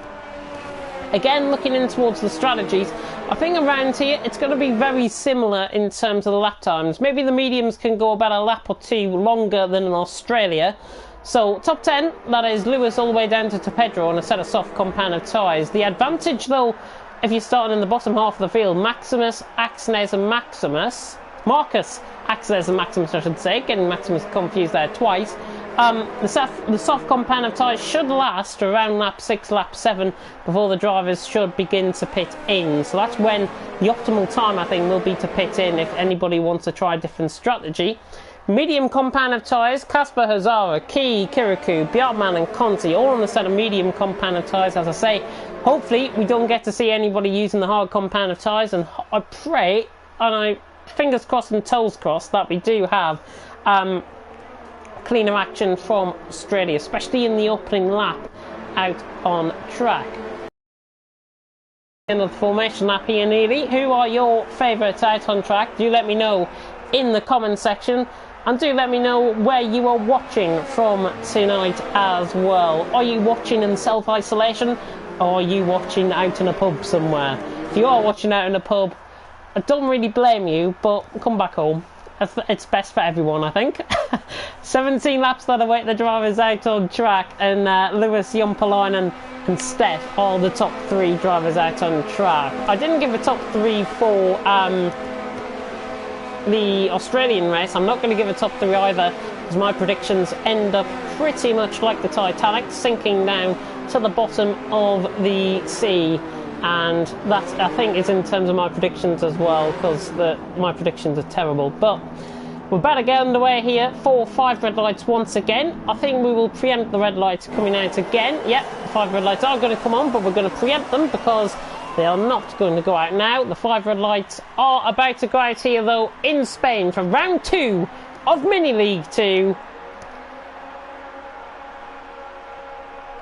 Speaker 1: Again, looking in towards the strategies, I think around here it's going to be very similar in terms of the lap times. Maybe the mediums can go about a lap or 2 longer than in Australia. So top 10, that is Lewis all the way down to Topedro on a set of soft compound of tyres. The advantage though, if you're starting in the bottom half of the field, Maximus, Axnes and Maximus. Marcus, Axnes and Maximus, I should say. Getting Maximus confused there twice. The soft compound of tyres should last around lap 6, lap 7 before the drivers should begin to pit in. So that's when the optimal time, I think, will be to pit in if anybody wants to try a different strategy. Medium compound of tyres, Casper, Hazara, Key, Kirikou, Bjartman and Conti, all on the set of medium compound of tyres. As I say, hopefully we don't get to see anybody using the hard compound of tyres, and I pray, and I fingers crossed and toes crossed, that we do have cleaner action from Australia, especially in the opening lap out on track. End of the formation lap here nearly. Who are your favourites out on track? Do let me know in the comment section, and do let me know where you are watching from tonight as well. Are you watching in self-isolation, or are you watching out in a pub somewhere? If you are watching out in a pub, I don't really blame you, but come back home. It's best for everyone, I think. 17 laps that await the drivers out on track, and Lewis, Jompalainen and Steph are the top 3 drivers out on track. I didn't give a top 3 for the Australian race. I'm not going to give a top 3 either, because my predictions end up pretty much like the Titanic, sinking down to the bottom of the sea. And that, I think, is in terms of my predictions as well, because my predictions are terrible. But we're about to get underway here for 5 red lights once again. I think we will preempt the red lights coming out again. Yep, 5 red lights are going to come on, but we're going to preempt them because they are not going to go out now. The 5 red lights are about to go out here, though, in Spain for round 2 of Mini League 2.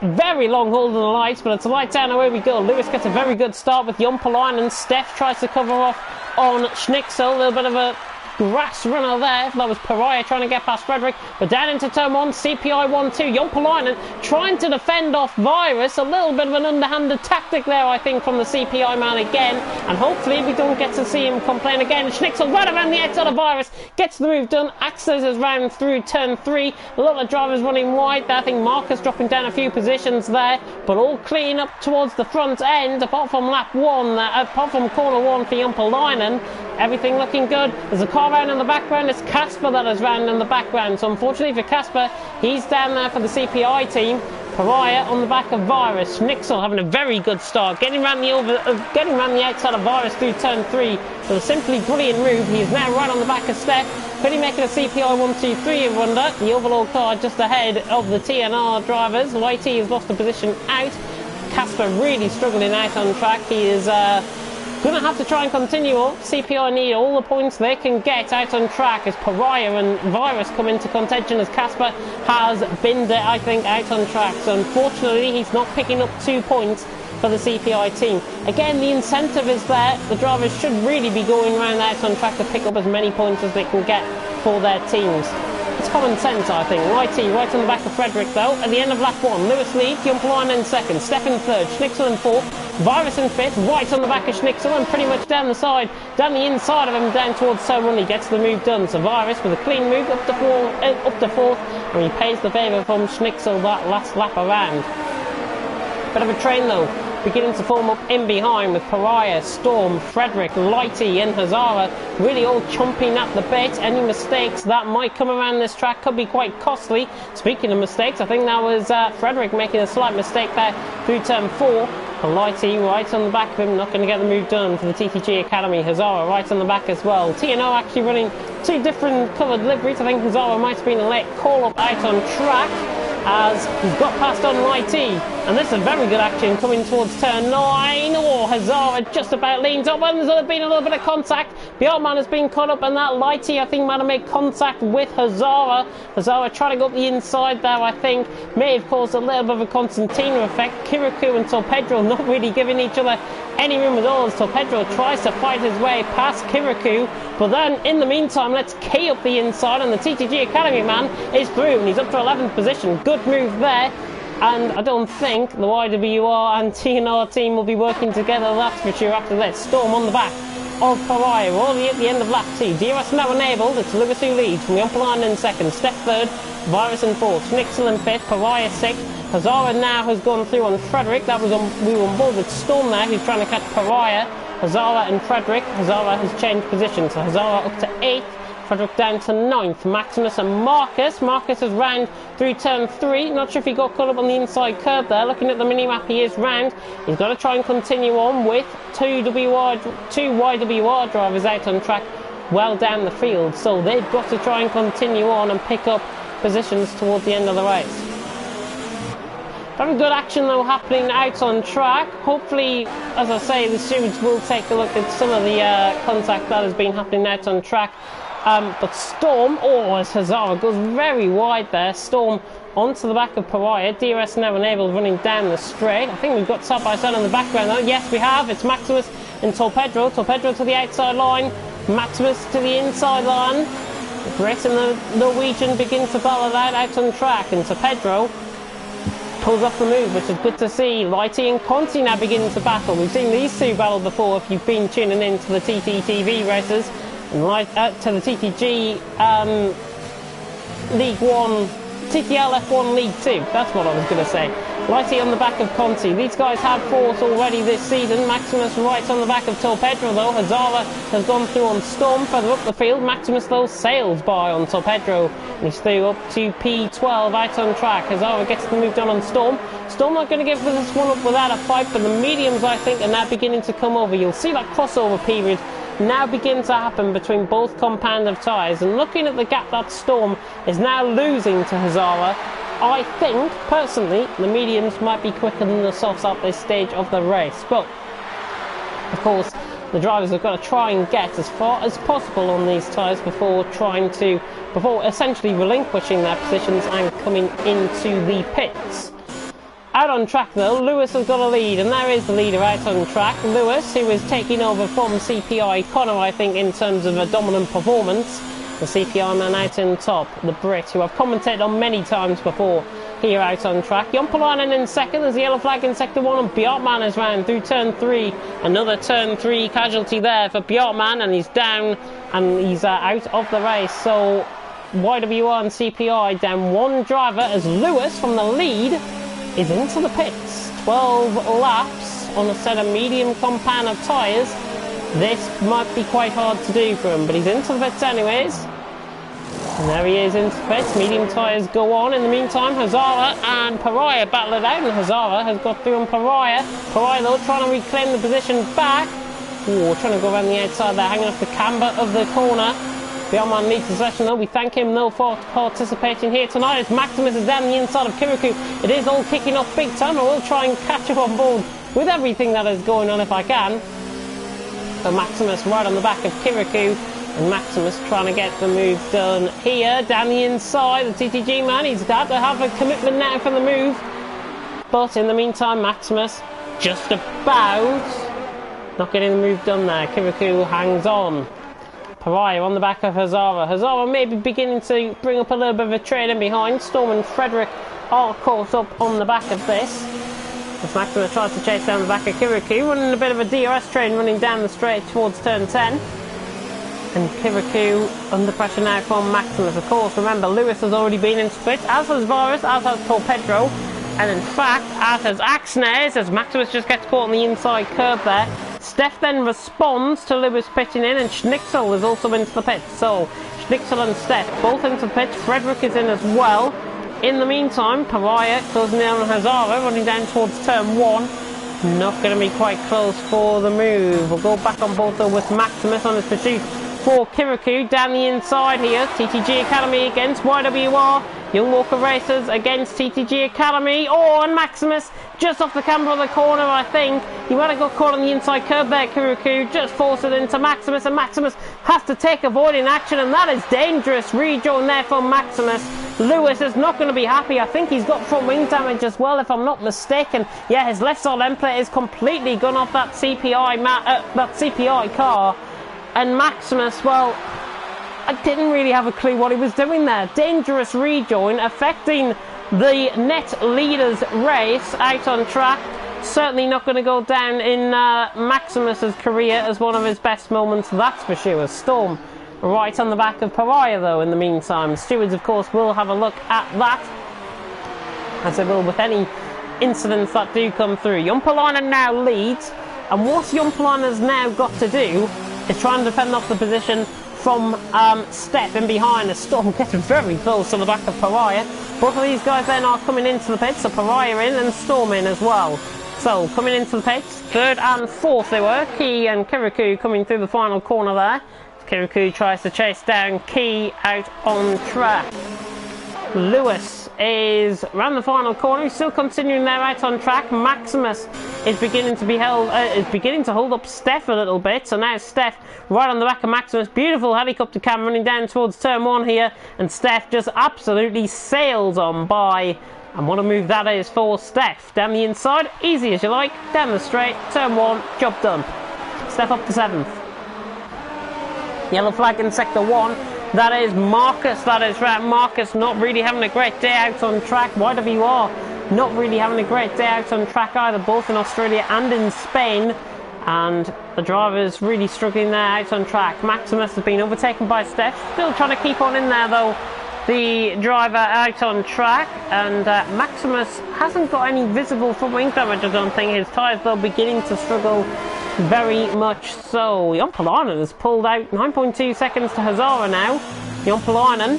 Speaker 1: Very long hold of the lights, but it's a light down, away we go. Lewis gets a very good start with Jompalainen, and Steph tries to cover off on Schnitzel. A little bit of a grass runner there. That was Pariah trying to get past Frederick, but down into turn 1, CPI 1-2. Jompalainen trying to defend off Virus. A little bit of an underhanded tactic there, I think, from the CPI man again, and hopefully we don't get to see him complain again. Schnitzel right around the outside of Virus, gets the move done, accesses round through turn 3. A lot of drivers running wide there. I think Marcus dropping down a few positions there, but all clean up towards the front end, apart from lap 1, apart from corner 1 for Jompalainen. Everything looking good. There's a car round in the background. It's Casper that is round in the background. So unfortunately for Casper, he's down there for the CPI team. Pariah on the back of Virus. Schnitzel having a very good start, getting around the outside of Virus through turn 3 with a simply brilliant move. He is now right on the back of Steph. Could he make it a CPI 1-2-3 wonder? The overall car just ahead of the TNR drivers. YT has lost the position out. Casper really struggling out on track. He is going to have to try and continue up. CPI need all the points they can get out on track as Pariah and Virus come into contention, as Casper has binned it, I think, out on track. So unfortunately he's not picking up 2 points for the CPI team. Again, the incentive is there. The drivers should really be going around out on track to pick up as many points as they can get for their teams. It's common sense, I think. YT right on the back of Frederick though. At the end of lap 1, Lewis leads, Jompalainen in 2nd, Steph in 3rd, Schnitzel in 4th, Virus in 5th, right on the back of Schnitzel and pretty much down the inside of him, down towards turn 1. He gets the move done. So Virus with a clean move up to 4th, and he pays the favour from Schnitzel that last lap around. Bit of a train though, beginning to form up in behind with Pariah, Storm, Frederick, Lighty and Hazara really all chomping at the bit. Any mistakes that might come around this track could be quite costly. Speaking of mistakes, I think that was Frederick making a slight mistake there through turn 4. Lighty right on the back of him, not going to get the move done for the TTG Academy. Hazara right on the back as well. TNO actually running 2 different coloured liveries. I think Hazara might have been a late call-up out on track, as he's got past on Lighty, and this is a very good action coming towards turn 9. Oh, Hazara just about leans up, and there's been a little bit of contact. Bjartman has been caught up, and that Lighty I think might have made contact with Hazara. Hazara trying to go up the inside there, I think may have caused a little bit of a Constantino effect. Kirikou and Torpedro not really giving each other any room at all, as Torpedro tries to fight his way past Kirikou, but then in the meantime let's key up the inside, and the TTG Academy man is through, and he's up to 11th position. Good move there, and I don't think the YWR and TNR team will be working together, that's for sure, after this. Storm on the back of Pariah, we're already at the end of lap 2. DRS now enabled, it's Lewis who leads, from Jompalainen in 2nd, Steph 3rd, Virus in 4th, Schnitzel in 5th, Pariah 6th. Hazara now has gone through on Frederick. We were on board with Storm there, who's trying to catch Pariah. Hazara and Frederick. Hazara has changed positions, so Hazara up to 8th, Frederick down to 9th. Maximus and Marcus. Marcus has round through turn 3. Not sure if he got caught up on the inside curb there. Looking at the mini-map, he is round. He's got to try and continue on with two YWR drivers out on track well down the field. So they've got to try and continue on and pick up positions towards the end of the race. Very good action though happening out on track. Hopefully, as I say, the stewards will take a look at some of the contact that has been happening out on track. But Storm, as Hazara goes very wide there. Storm onto the back of Pariah. DRS now enabled, running down the straight. I think we've got side by side on the background though. Yes, we have. It's Maximus and Torpedro. Torpedro to the outside line. Maximus to the inside line. Brett and the Norwegian begins to battle that out on track. And Torpedro pulls off the move, which is good to see. Lighty and Conti now beginning to battle. We've seen these two battle before if you've been tuning in to the TTTV races. And to the TTG League 1, TTL F1 League 2, that's what I was going to say. Lighty on the back of Conti. These guys have fought already this season. Maximus right on the back of Torpedro though. Hazara has gone through on Storm further up the field. Maximus though sails by on Torpedro, and he's through up to P12 out on track. Hazara gets the move done on Storm. Storm not going to give this one up without a fight, but the mediums I think are now beginning to come over. You'll see that crossover period now begin to happen between both compound of tyres, and looking at the gap that Storm is now losing to Hazara, I think personally the mediums might be quicker than the softs at this stage of the race. But of course the drivers have got to try and get as far as possible on these tyres before essentially relinquishing their positions and coming into the pits. Out on track though, Lewis has got a lead, and there is the leader out on track. Lewis, who is taking over from CPI Connor, I think, in terms of a dominant performance. The CPI man out in top, the Brit, who I've commentated on many times before, here out on track. Jompalainen in second, there's a yellow flag in sector 1, and Bjartman is round through turn 3. Another turn 3 casualty there for Bjartman, and he's down, and he's out of the race. So YWR and CPI down one driver as Lewis from the lead is into the pits. 12 laps on a set of medium compound of tyres. This might be quite hard to do for him, but he's into the pits anyways. And there he is into the pits. Medium tyres go on. In the meantime, Hazara and Pariah battle it out, and Hazara has got through on Pariah. Pariah though trying to reclaim the position back. Ooh, trying to go around the outside there, hanging off the camber of the corner. Bjartman leads the session though. We thank him though for participating here tonight as Maximus is down the inside of Kirikou. It is all kicking off big time. I will try and catch up on board with everything that is going on if I can. So Maximus right on the back of Kirikou, and Maximus trying to get the move done here down the inside. The TTG man, he's got to have a commitment now for the move, but in the meantime Maximus just about not getting the move done there. Kirikou hangs on. Pariah on the back of Hazara. Hazara maybe beginning to bring up a little bit of a train in behind. Storm and Frederick are caught up on the back of this. As Maximus tries to chase down the back of Kirikou, running a bit of a DRS train running down the straight towards turn 10. And Kirikou under pressure now from Maximus. Of course, remember, Lewis has already been in split, as has Varus, as has Torpedro, and in fact, as has Axnes, as Maximus just gets caught on the inside curve there. Steph then responds to Lewis pitching in, and Schnitzel is also into the pit. So, Schnitzel and Steph both into the pit. Frederick is in as well. In the meantime, Pariah closing in on Hazara, running down towards turn 1. Not going to be quite close for the move. We'll go back on board though with Maximus on his pursuit for Kirikou down the inside here. TTG Academy against YWR. Young Walker Racers against TTG Academy. Oh, and Maximus just off the camber of the corner, I think. He might have got caught on the inside curve there, Kirikou. Just forced it into Maximus, and Maximus has to take avoiding action, and that is dangerous. Rejoin there from Maximus. Lewis is not going to be happy. I think he's got front wing damage as well, if I'm not mistaken. Yeah, his left side end plate is completely gone off that CPI car. And Maximus, well, I didn't really have a clue what he was doing there. Dangerous rejoin, affecting the net leader's race out on track. Certainly not going to go down in Maximus's career as one of his best moments, that's for sure. Storm right on the back of Pariah though in the meantime. Stewards, of course, will have a look at that, as they will with any incidents that do come through. Jompalainen now leads, and what Jompalainen's now got to do is try and defend off the position from Steph in behind. As Storm gets very close to the back of Pariah. Both of these guys then are coming into the pits, so Pariah in and Storm in as well. So coming into the pits, third and fourth they were. Key and Kirikou coming through the final corner there. Kirikou tries to chase down Key out on track. Lewis is around the final corner. He's still continuing there out on track. Maximus is beginning to hold up Steph a little bit. So now Steph right on the back of Maximus. Beautiful helicopter cam running down towards turn 1 here, and Steph just absolutely sails on by. And what a move that is for Steph. Down the inside, easy as you like. Down the straight, turn 1, job done. Steph up to 7th. Yellow flag in sector 1. That is Marcus, that is right. Marcus not really having a great day out on track. YWR not really having a great day out on track either, both in Australia and in Spain. And the driver's really struggling there out on track. Maximus has been overtaken by Steph. Still trying to keep on in there though, the driver out on track. And Maximus hasn't got any visible front wing damage, I don't think. His tyres though beginning to struggle very much so. Jompalainen has pulled out 9.2 seconds to Hazara now. Jompalainen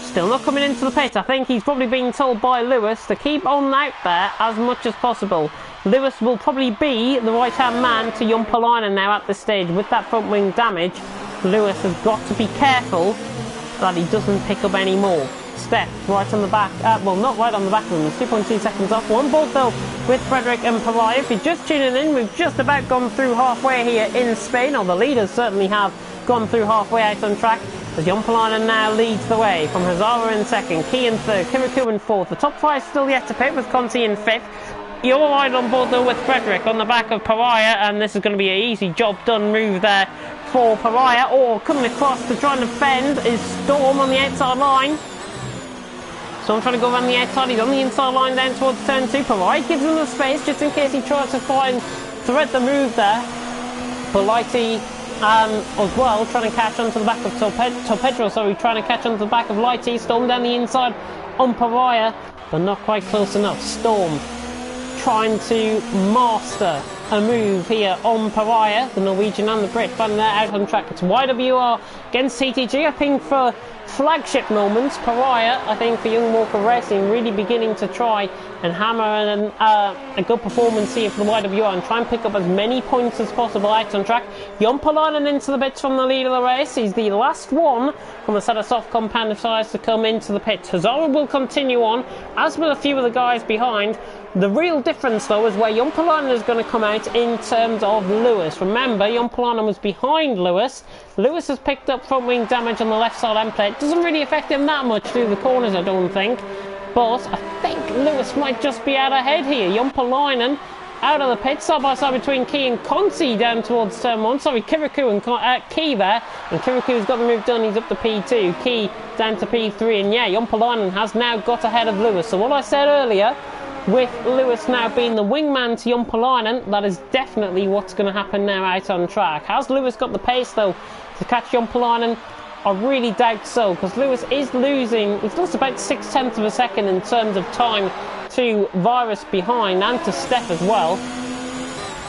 Speaker 1: still not coming into the pit. I think he's probably been told by Lewis to keep on out there as much as possible. Lewis will probably be the right hand man to Jompalainen now at this stage with that front wing damage. Lewis has got to be careful that he doesn't pick up any more. Steph right on the back, well not right on the back of him, 2.2 seconds off. One bolt though with Frederick and Pariah. If you're just tuning in, we've just about gone through halfway here in Spain, or the leaders certainly have gone through halfway out on track. As Jompalainen now leads the way from Hazara in second, Key in third, Kirikou in fourth. The top five still yet to pit with Conti in fifth. You're right on board though with Frederick on the back of Pariah, and this is going to be an easy job done move there for Pariah. Or coming across to try and defend is Storm on the outside line. Storm trying to go around the outside, he's on the inside line down towards turn 2. Pariah gives him the space just in case he tries to thread the move there. Blighty as well, trying to catch onto the back of Torpedro, trying to catch onto the back of Lighty. Storm down the inside on Pariah, but not quite close enough. Storm trying to master a move here on Pariah, the Norwegian and the Brit, finding that out on track. It's YWR against TTG, I think for flagship moments. Pariah, I think for Young Walker Racing, really beginning to try and hammer a good performance here for the YWR and try and pick up as many points as possible out on track. Jompalainen into the pits from the lead of the race. He's the last one from a set of soft compound tyres to come into the pit. Hazara will continue on, as will a few of the guys behind. The real difference though is where Jompalainen is going to come out in terms of Lewis. Remember, Jompalainen was behind Lewis. Lewis has picked up front wing damage on the left side end plate. Doesn't really affect him that much through the corners, I don't think. But I think Lewis might just be out ahead here. Jompalainen out of the pit, side by side between Key and Conti down towards turn 1. Sorry, Kirikou and Key there. And Kirikou's got the move done, he's up to P2. Key down to P3. And yeah, Jompalainen has now got ahead of Lewis. So what I said earlier, with Lewis now being the wingman to Jompalainen, that is definitely what's going to happen now out on track. Has Lewis got the pace though to catch Jompalainen? I really doubt so, because Lewis is losing. He's lost about 0.6 of a second in terms of time to Virus behind and to Steph as well.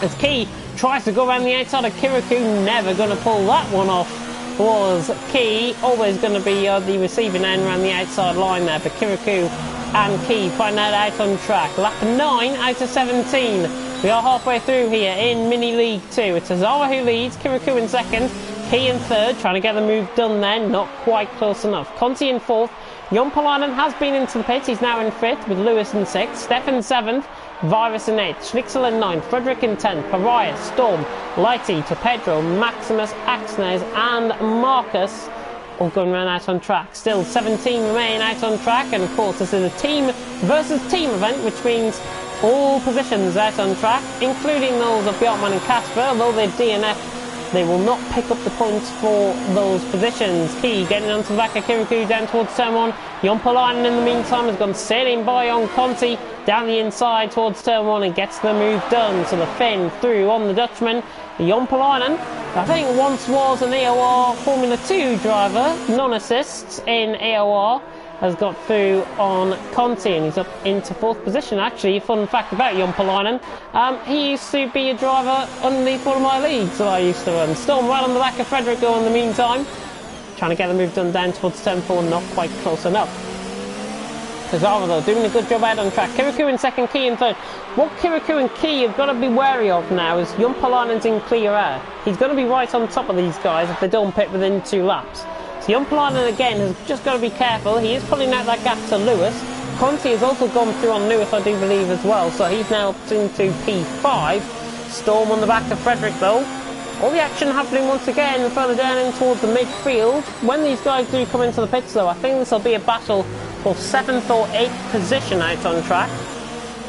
Speaker 1: As Key tries to go around the outside of Kirikou, never going to pull that one off. Was Key always going to be the receiving end around the outside line there, but Kirikou and Key find that out on track. Lap 9 out of 17. We are halfway through here in Mini League 2. It's Hazara who leads, Kirikou in second, Key in third, trying to get the move done then, not quite close enough. Conti in fourth, Jompalainen has been into the pits, he's now in fifth with Lewis in sixth, Steph in seventh, Virus in eighth, Schnitzel in ninth, Frederick in 10th, Pariah, Storm, Lighty, Torpedro, Maximus, Axnes and Marcus all going around out on track. Still 17 remain out on track, and of course this is a team versus team event, which means all positions out on track, including those of Bjartman and Casper. Although they're DNF, they will not pick up the points for those positions. Key getting onto the back of Kirikou down towards turn 1. Jompalainen in the meantime has gone sailing by on Conti down the inside towards turn 1 and gets the move done. So the Finn through on the Dutchman. Jompalainen, I think once was an AOR Formula 2 driver, non-assists in AOR, has got through on Conti and he's up into 4th position. Actually, fun fact about Jompalainen, he used to be a driver underneath one of my leagues that I used to run. Storm right on the back of Frederick in the meantime, trying to get the move done down towards turn 4, not quite close enough. Hazara though, doing a good job out on track. Kirikou in second, Key in third. What Kirikou and Key have got to be wary of now is Jompalainen's in clear air. He's going to be right on top of these guys if they don't pit within 2 laps. So Jompalainen again has just got to be careful. He is pulling out that gap to Lewis. Conti has also gone through on Lewis, I do believe, as well. So he's now up into P5. Storm on the back of Frederick though. All the action happening once again further down in towards the midfield. When these guys do come into the pits though, I think this will be a battle for 7th or 8th position out on track.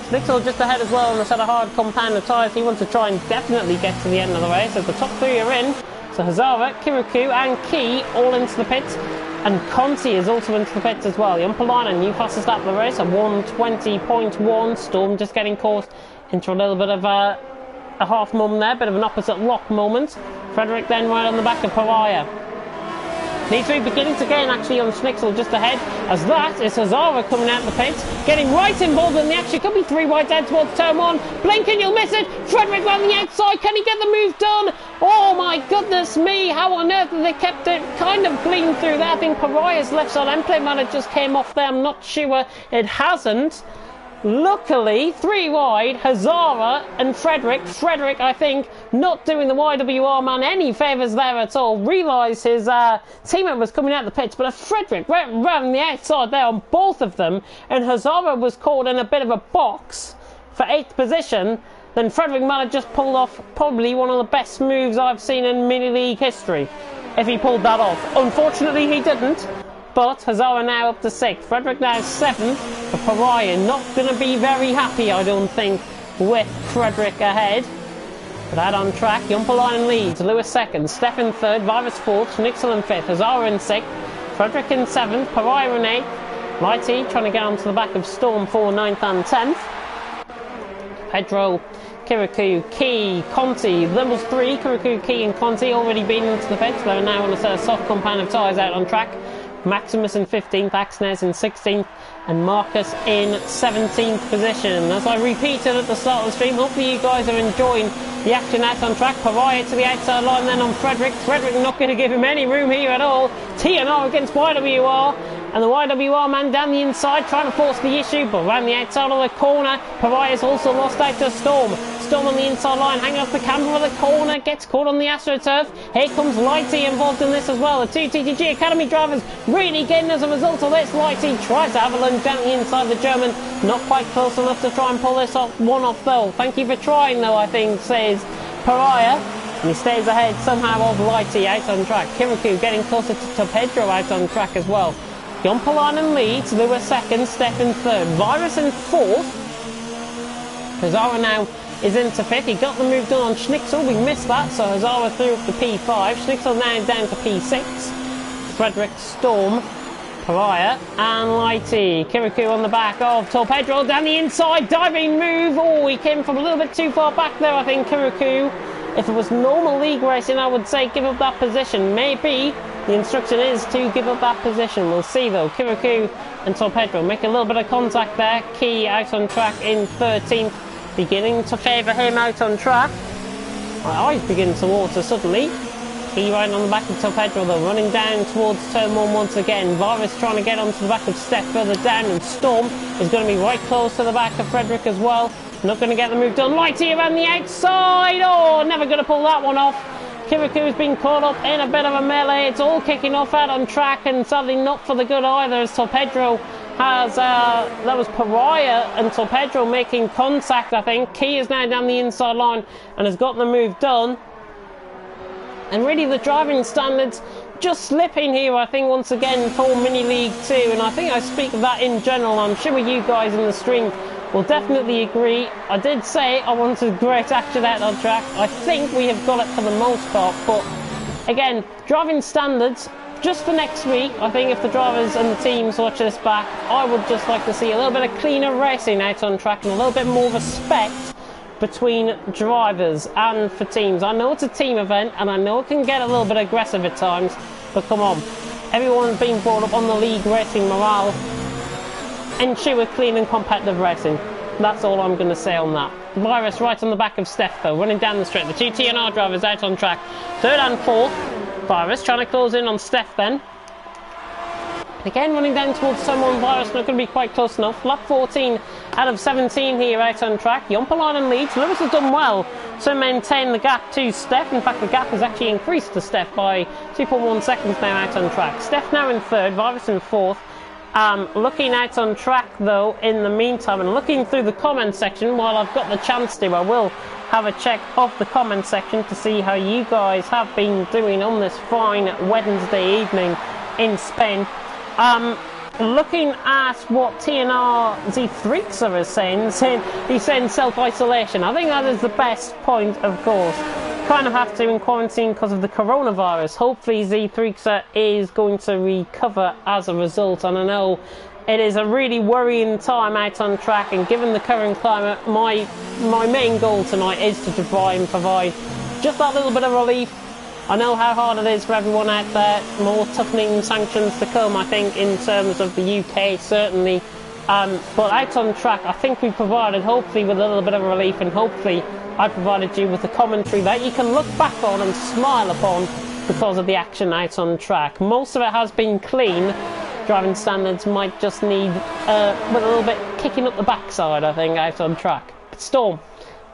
Speaker 1: Schnitzel just ahead as well on a set of hard compounder tyres. He wants to try and definitely get to the end of the race as the top 3 are in. So Hazara, Kirikou and Key all into the pits, and Conti is also into the pits as well. Jompalainen, new fastest lap of the race at 1:20.1. Storm just getting caught into a little bit of a half mum there, bit of an opposite lock moment. Frederick then right on the back of Pariah. These 3 beginning to gain actually on Schnitzel just ahead, as that is Hazara coming out the pits, getting right involved in the action. Could be 3 wide out towards turn 1. Blinking, you'll miss it. Frederick on the outside. Can he get the move done? Oh my goodness me, how on earth have they kept it kind of clean through that? I think Pariah's left side end plate might have just came off there. I'm not sure it hasn't. Luckily, 3 wide, Hazara and Frederick. Frederick, I think, not doing the YWR man any favours there at all. Realised his teammate was coming out the pits, but Frederick went round the outside there on both of them, and Hazara was caught in a bit of a box for 8th position. Then Frederick might have just pulled off probably one of the best moves I've seen in mini league history. if he pulled that off. Unfortunately, he didn't. But Hazara now up to 6th. Frederick now 7th. Pariah not going to be very happy, I don't think, with Frederick ahead. But out on track, Jumpalainen leads. Lewis 2nd. Steph in 3rd. Virus 4th. Schnitzel in 5th. Hazara in 6th. Frederick in 7th. Pariah in 8th. Lighty trying to get onto the back of Storm for 9th and 10th. Pedro, Kirikou, Key, Conti, levels 3, Kirikou, Key and Conti already been into the fence. They're now on a soft compound of tyres out on track. Maximus in 15th, Axnes in 16th, and Marcus in 17th position. As I repeated at the start of the stream, hopefully you guys are enjoying the action out on track. Pariah to the outside line, then on Frederick. Frederick not going to give him any room here at all. TNR against YWR. And the YWR man down the inside trying to force the issue, but around the outside of the corner, Pariah's also lost out to Storm. Storm on the inside line, hanging off the camera of the corner, gets caught on the AstroTurf. Here comes Lighty involved in this as well. The two TTG Academy drivers really getting as a result of this. Lighty tries to avalanche down the inside of the German, not quite close enough to try and pull this one off though. Thank you for trying though, I think, says Pariah. And he stays ahead somehow of Lighty out on track. Kirikou getting closer to Pedro out on track as well. Jumpalainen leads, Lewis 2nd, Steph in 3rd, Virus in 4th. Hazara now is into 5th. He got the move done on Schnitzel, we missed that, so Hazara threw up to P5. Schnitzel now down to P6. Frederick, Storm, Pariah and Lighty. Kirikou on the back of Torpedro down the inside, diving move. Oh, he came from a little bit too far back there, I think, Kirikou. If it was normal league racing, I would say give up that position. Maybe the instruction is to give up that position. We'll see though. Kirikou and Torpedro make a little bit of contact there. Key out on track in 13th, beginning to favour him out on track. My eyes begin to water suddenly. Key right on the back of Torpedro though, running down towards turn 1 once again. Varus trying to get onto the back of Steph further down, and Storm is going to be right close to the back of Frederick as well. Not going to get the move done. Lighty around the outside. Oh, never going to pull that one off. Kirikou's been caught up in a bit of a melee. It's all kicking off out on track, and sadly not for the good either, as Torpedro has, that was Pariah and Torpedro making contact, I think. Key is now down the inside line and has got the move done. And really the driving standards just slipping here, I think, once again for Mini League 2. And I think I speak of that in general. I'm sure you guys in the stream will definitely agree. I did say I wanted great action out on track. I think we have got it for the most part. But again, driving standards, just for next week, I think if the drivers and the teams watch this back, I would just like to see a little bit of cleaner racing out on track and a little bit more respect between drivers and for teams. I know it's a team event and I know it can get a little bit aggressive at times, but come on, everyone's been brought up on the league racing morale. Ensure clean and competitive racing. That's all I'm going to say on that. Virus right on the back of Steph though, running down the straight. The two TNR drivers out on track, 3rd and 4th. Virus trying to close in on Steph then. Again running down towards someone. Virus not going to be quite close enough. Lap 14 out of 17 here out on track. Jumpalainen leads. Lewis has done well to maintain the gap to Steph. In fact, the gap has actually increased to Steph by 2.1 seconds now out on track. Steph now in 3rd, Virus in 4th. Looking out on track though in the meantime, and looking through the comment section while I've got the chance to, I will have a check of the comment section to see how you guys have been doing on this fine Wednesday evening in Spain. Looking at what TNR Z3xer is saying, he's saying self-isolation. I think that is the best point, of course. Kind of have to in quarantine because of the coronavirus. Hopefully Z3xer is going to recover as a result, and I know it is a really worrying time out on track, and given the current climate, my main goal tonight is to try and provide just that little bit of relief. I know how hard it is for everyone out there. More toughening sanctions to come, I think, in terms of the UK, certainly. But out on track, I think we provided, hopefully, with a little bit of relief, and hopefully I provided you with a commentary that you can look back on and smile upon because of the action out on track. Most of it has been clean. Driving standards might just need with a little bit kicking up the backside, I think, out on track. But Storm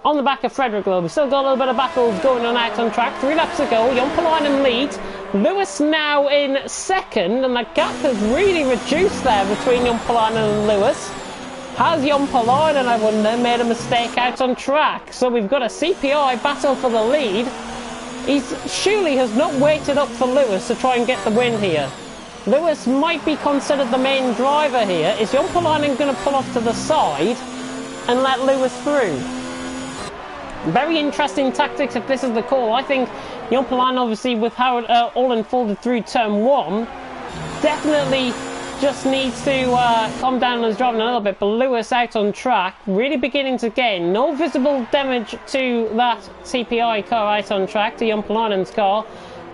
Speaker 1: on the back of Frederick though. We've still got a little bit of battles going on out on track. 3 laps to go. Jumpalainen leads. Lewis now in 2nd, and the gap has really reduced there between Jumpalainen and Lewis. Has Jumpalainen, I wonder, made a mistake out on track? So we've got a CPI battle for the lead. He surely has not waited up for Lewis to try and get the win here. Lewis might be considered the main driver here. Is Jompalainen going to pull off to the side and let Lewis through? Very interesting tactics if this is the call. I think Jompalainen, obviously, with how it all unfolded through turn 1, definitely just needs to calm down on his driving a little bit. But Lewis out on track, really beginning to gain. No visible damage to that CPI car out on track, to Jompalainen's car.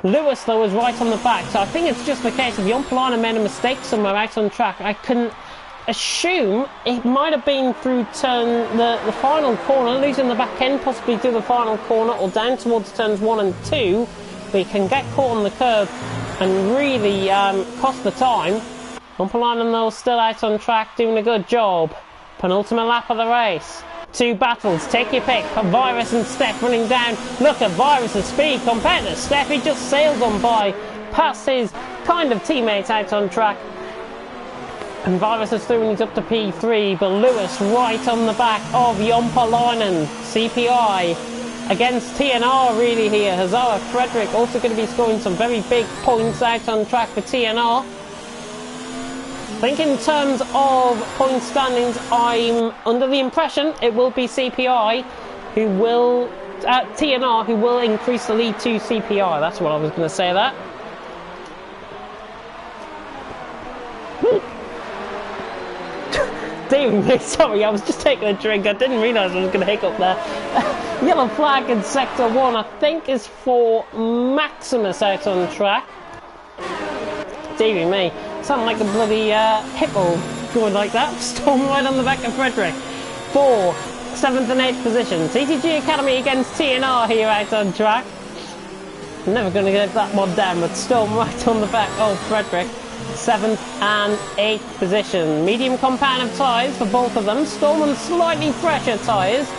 Speaker 1: Lewis, though, is right on the back. So I think it's just the case of Jompalainen made a mistake somewhere out on track. I can assume it might have been through the final corner, losing the back end, possibly through the final corner or down towards turns 1 and 2. But he can get caught on the curb and really cost the time. Jompalainen, though, still out on track, doing a good job. Penultimate lap of the race. 2 battles, take your pick. Virus and Steph running down. Look at Virus's speed compared to Steph. He just sails on by, past his kind of teammates out on track. And Virus is through and he's up to P3, but Lewis right on the back of Jompalainen. CPI against TNR really here. Hazara Frederick also going to be scoring some very big points out on track for TNR. I think in terms of point standings, I'm under the impression it will be CPI who will, TNR who will increase the lead to CPI. That's what I was going to say that. Dear, sorry, I was just taking a drink. I didn't realise I was going to hiccup there. Yellow flag in sector 1, I think, is for Maximus out on track. Dear me. Sound like a bloody hippo going like that. Storm right on the back of Frederick. 4, 7th and 8th position. TTG Academy against TNR here out on track. I'm never going to get that one down, but Storm right on the back of Frederick. 7th and 8th position. Medium compound of tyres for both of them. Storm on slightly fresher tyres.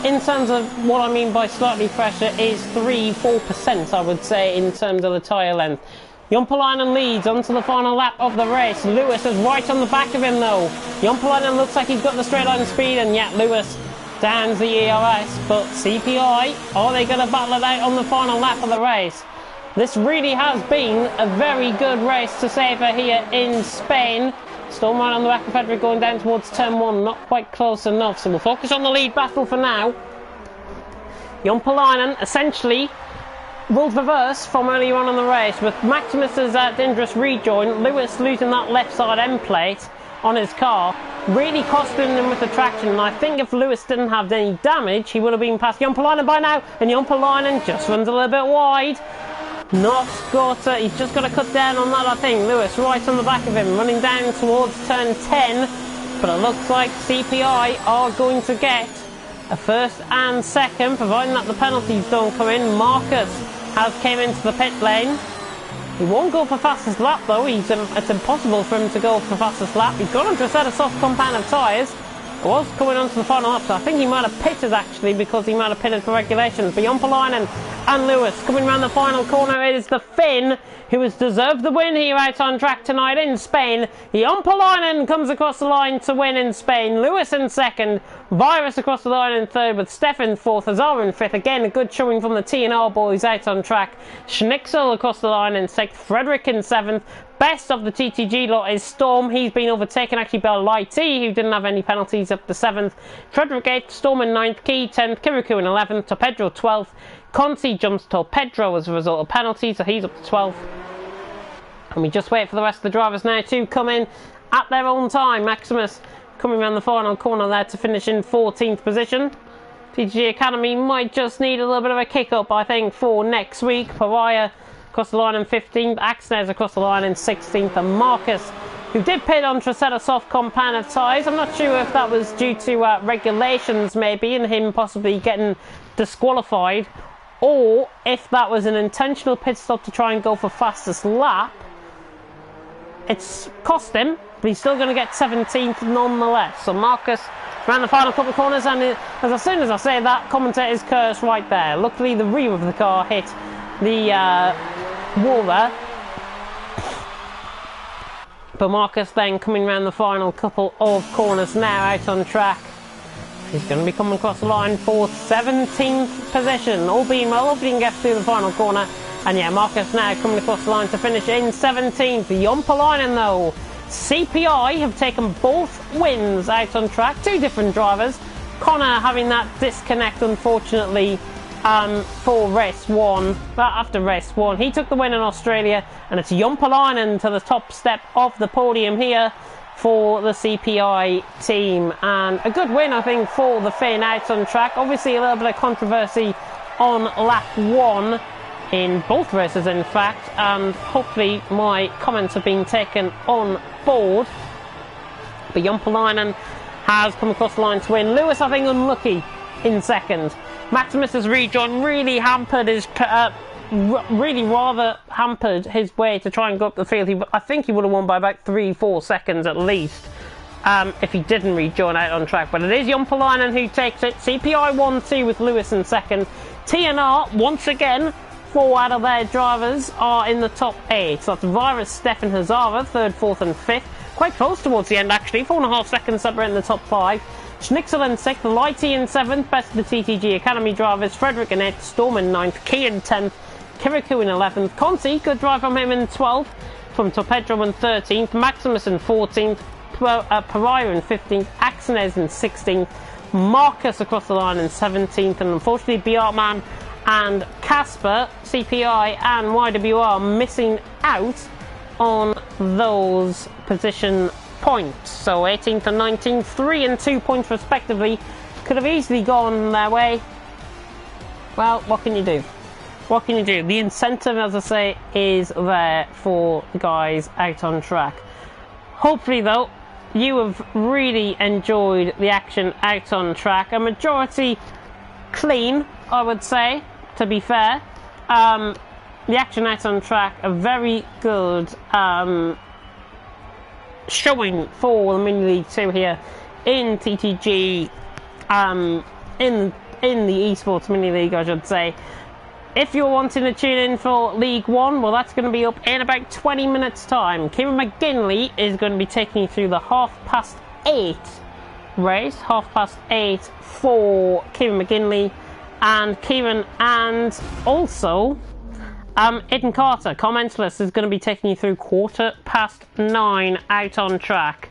Speaker 1: In terms of what I mean by slightly fresher is 3-4%, I would say, in terms of the tyre length. Jompalainen leads onto the final lap of the race. Lewis is right on the back of him though. Jompalainen looks like he's got the straight line speed, and yet Lewis downs the ERS. But CPI, are they going to battle it out on the final lap of the race? This really has been a very good race to savour here in Spain. Storm right on the back of Frederick going down towards turn 1, not quite close enough. So we'll focus on the lead battle for now. Jompalainen essentially roles reverse from earlier on in the race, with Maximus's dangerous rejoin. Lewis losing that left side end plate on his car, really costing him with the traction. And I think if Lewis didn't have any damage, he would have been past Jompalainen by now. And Jompalainen just runs a little bit wide. Not got he's just got to cut down on that, I think. Lewis right on the back of him, running down towards turn 10. But it looks like CPI are going to get a first and second, providing that the penalties don't come in. Marcus has came into the pit lane. He won't go for fastest lap though. It's impossible for him to go for fastest lap. He's gone onto a set of soft compound of tyres. It was coming onto the final lap, so I think he might have pitted actually, because he might have pitted for regulations. But Jompalainen and Lewis coming around the final corner. It is the Finn who has deserved the win here out on track tonight in Spain. Jompalainen comes across the line to win in Spain. Lewis in second. Virus across the line in third, with Steph in fourth. Hazara in fifth. Again, a good showing from the TNR boys out on track. Schnixel across the line in sixth. Frederick in seventh. Best of the TTG lot is Storm. He's been overtaken actually by Lighty, who didn't have any penalties, up to 7th. Frederick 8th, Storm in 9th, Key 10th, Kirikou in 11th, Torpedro 12th. Conti jumps Torpedro as a result of penalties, so he's up to 12th. And we just wait for the rest of the drivers now to come in at their own time. Maximus coming around the final corner there to finish in 14th position. TTG Academy might just need a little bit of a kick up, I think, for next week. Pariah across the line in 15th, Axnes across the line in 16th, and Marcus, who did pit onto a set of soft compound tyres. I'm not sure if that was due to regulations maybe, and him possibly getting disqualified, or if that was an intentional pit stop to try and go for fastest lap. It's cost him, but he's still going to get 17th nonetheless. So Marcus ran the final couple of corners, and as soon as I say that, commentator's curse right there. Luckily the rear of the car hit the wall there. But Marcus then coming around the final couple of corners now out on track. He's going to be coming across the line for 17th position. All being well, hopefully he can get through the final corner. And yeah, Marcus now coming across the line to finish in 17th. Jompalainen though, CPI have taken both wins out on track. Two different drivers. Connor having that disconnect, unfortunately, for race 1. But after race 1, he took the win in Australia. And it's Jompalainen to the top step of the podium here for the CPI team. And a good win, I think, for the Finn out on track. Obviously, a little bit of controversy on lap 1. In both races, in fact, and hopefully my comments have been taken on board. But Jompalainen has come across the line to win. Lewis, I think, unlucky in second. Maximus's rejoin really hampered his, rather hampered his way to try and go up the field. I think he would have won by about 3-4 seconds at least if he didn't rejoin out on track. But it is Jompalainen who takes it. CPI 1-2 with Lewis in second. TNR once again. 4 out of their drivers are in the top 8. So that's Virus, Stefan, Hazara, 3rd, 4th and 5th. Quite close towards the end actually, 4.5 seconds separate in the top 5. Schnixel in 6th, Lighty in 7th, best of the TTG Academy drivers, Frederick in 8th, Storm in 9th, Key in 10th, Kirikou in 11th, Conti, good drive from him in 12th, from Torpedro in 13th, Maximus in 14th, Pariah in 15th, Axinez in 16th, Marcus across the line in 17th, and unfortunately Bjartman and Casper, CPI and YWR missing out on those position points. So 18th and 19th, 3 and 2 points respectively. Could have easily gone their way. Well, what can you do? What can you do? The incentive, as I say, is there for the guys out on track. Hopefully, though, you have really enjoyed the action out on track. A majority clean, I would say, to be fair. The action out on track, a very good showing for the Mini League 2 here in TTG, in the Esports Mini League, I should say. If you're wanting to tune in for League 1, well, that's going to be up in about 20 minutes' time. Kieran McGinley is going to be taking you through the 8:30 race. 8:30 for Kieran McGinley and Kieran, and also Eden Carter, Commentators, is going to be taking you through 9:15 out on track.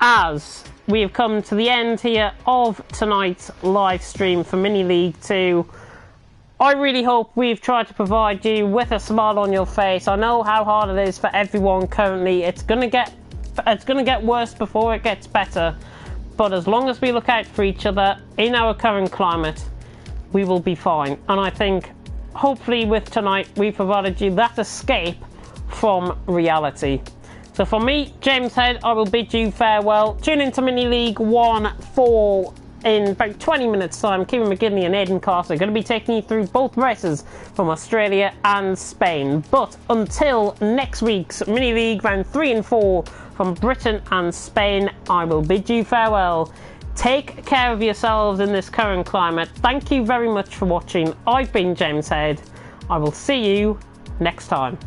Speaker 1: As we have come to the end here of tonight's live stream for Mini League 2, I really hope we've tried to provide you with a smile on your face. I know how hard it is for everyone currently. It's gonna get worse before it gets better. But as long as we look out for each other in our current climate, we will be fine. And I think hopefully with tonight we provided you that escape from reality. So for me, James Head, I will bid you farewell. Tune into Mini League 1 for in about 20 minutes time. Kieran McGinley and Aidan Carter are going to be taking you through both races from Australia and Spain. But until next week's Mini League round 3 and 4 from Britain and Spain, I will bid you farewell. Take care of yourselves in this current climate. Thank you very much for watching. I've been James Head. I will see you next time.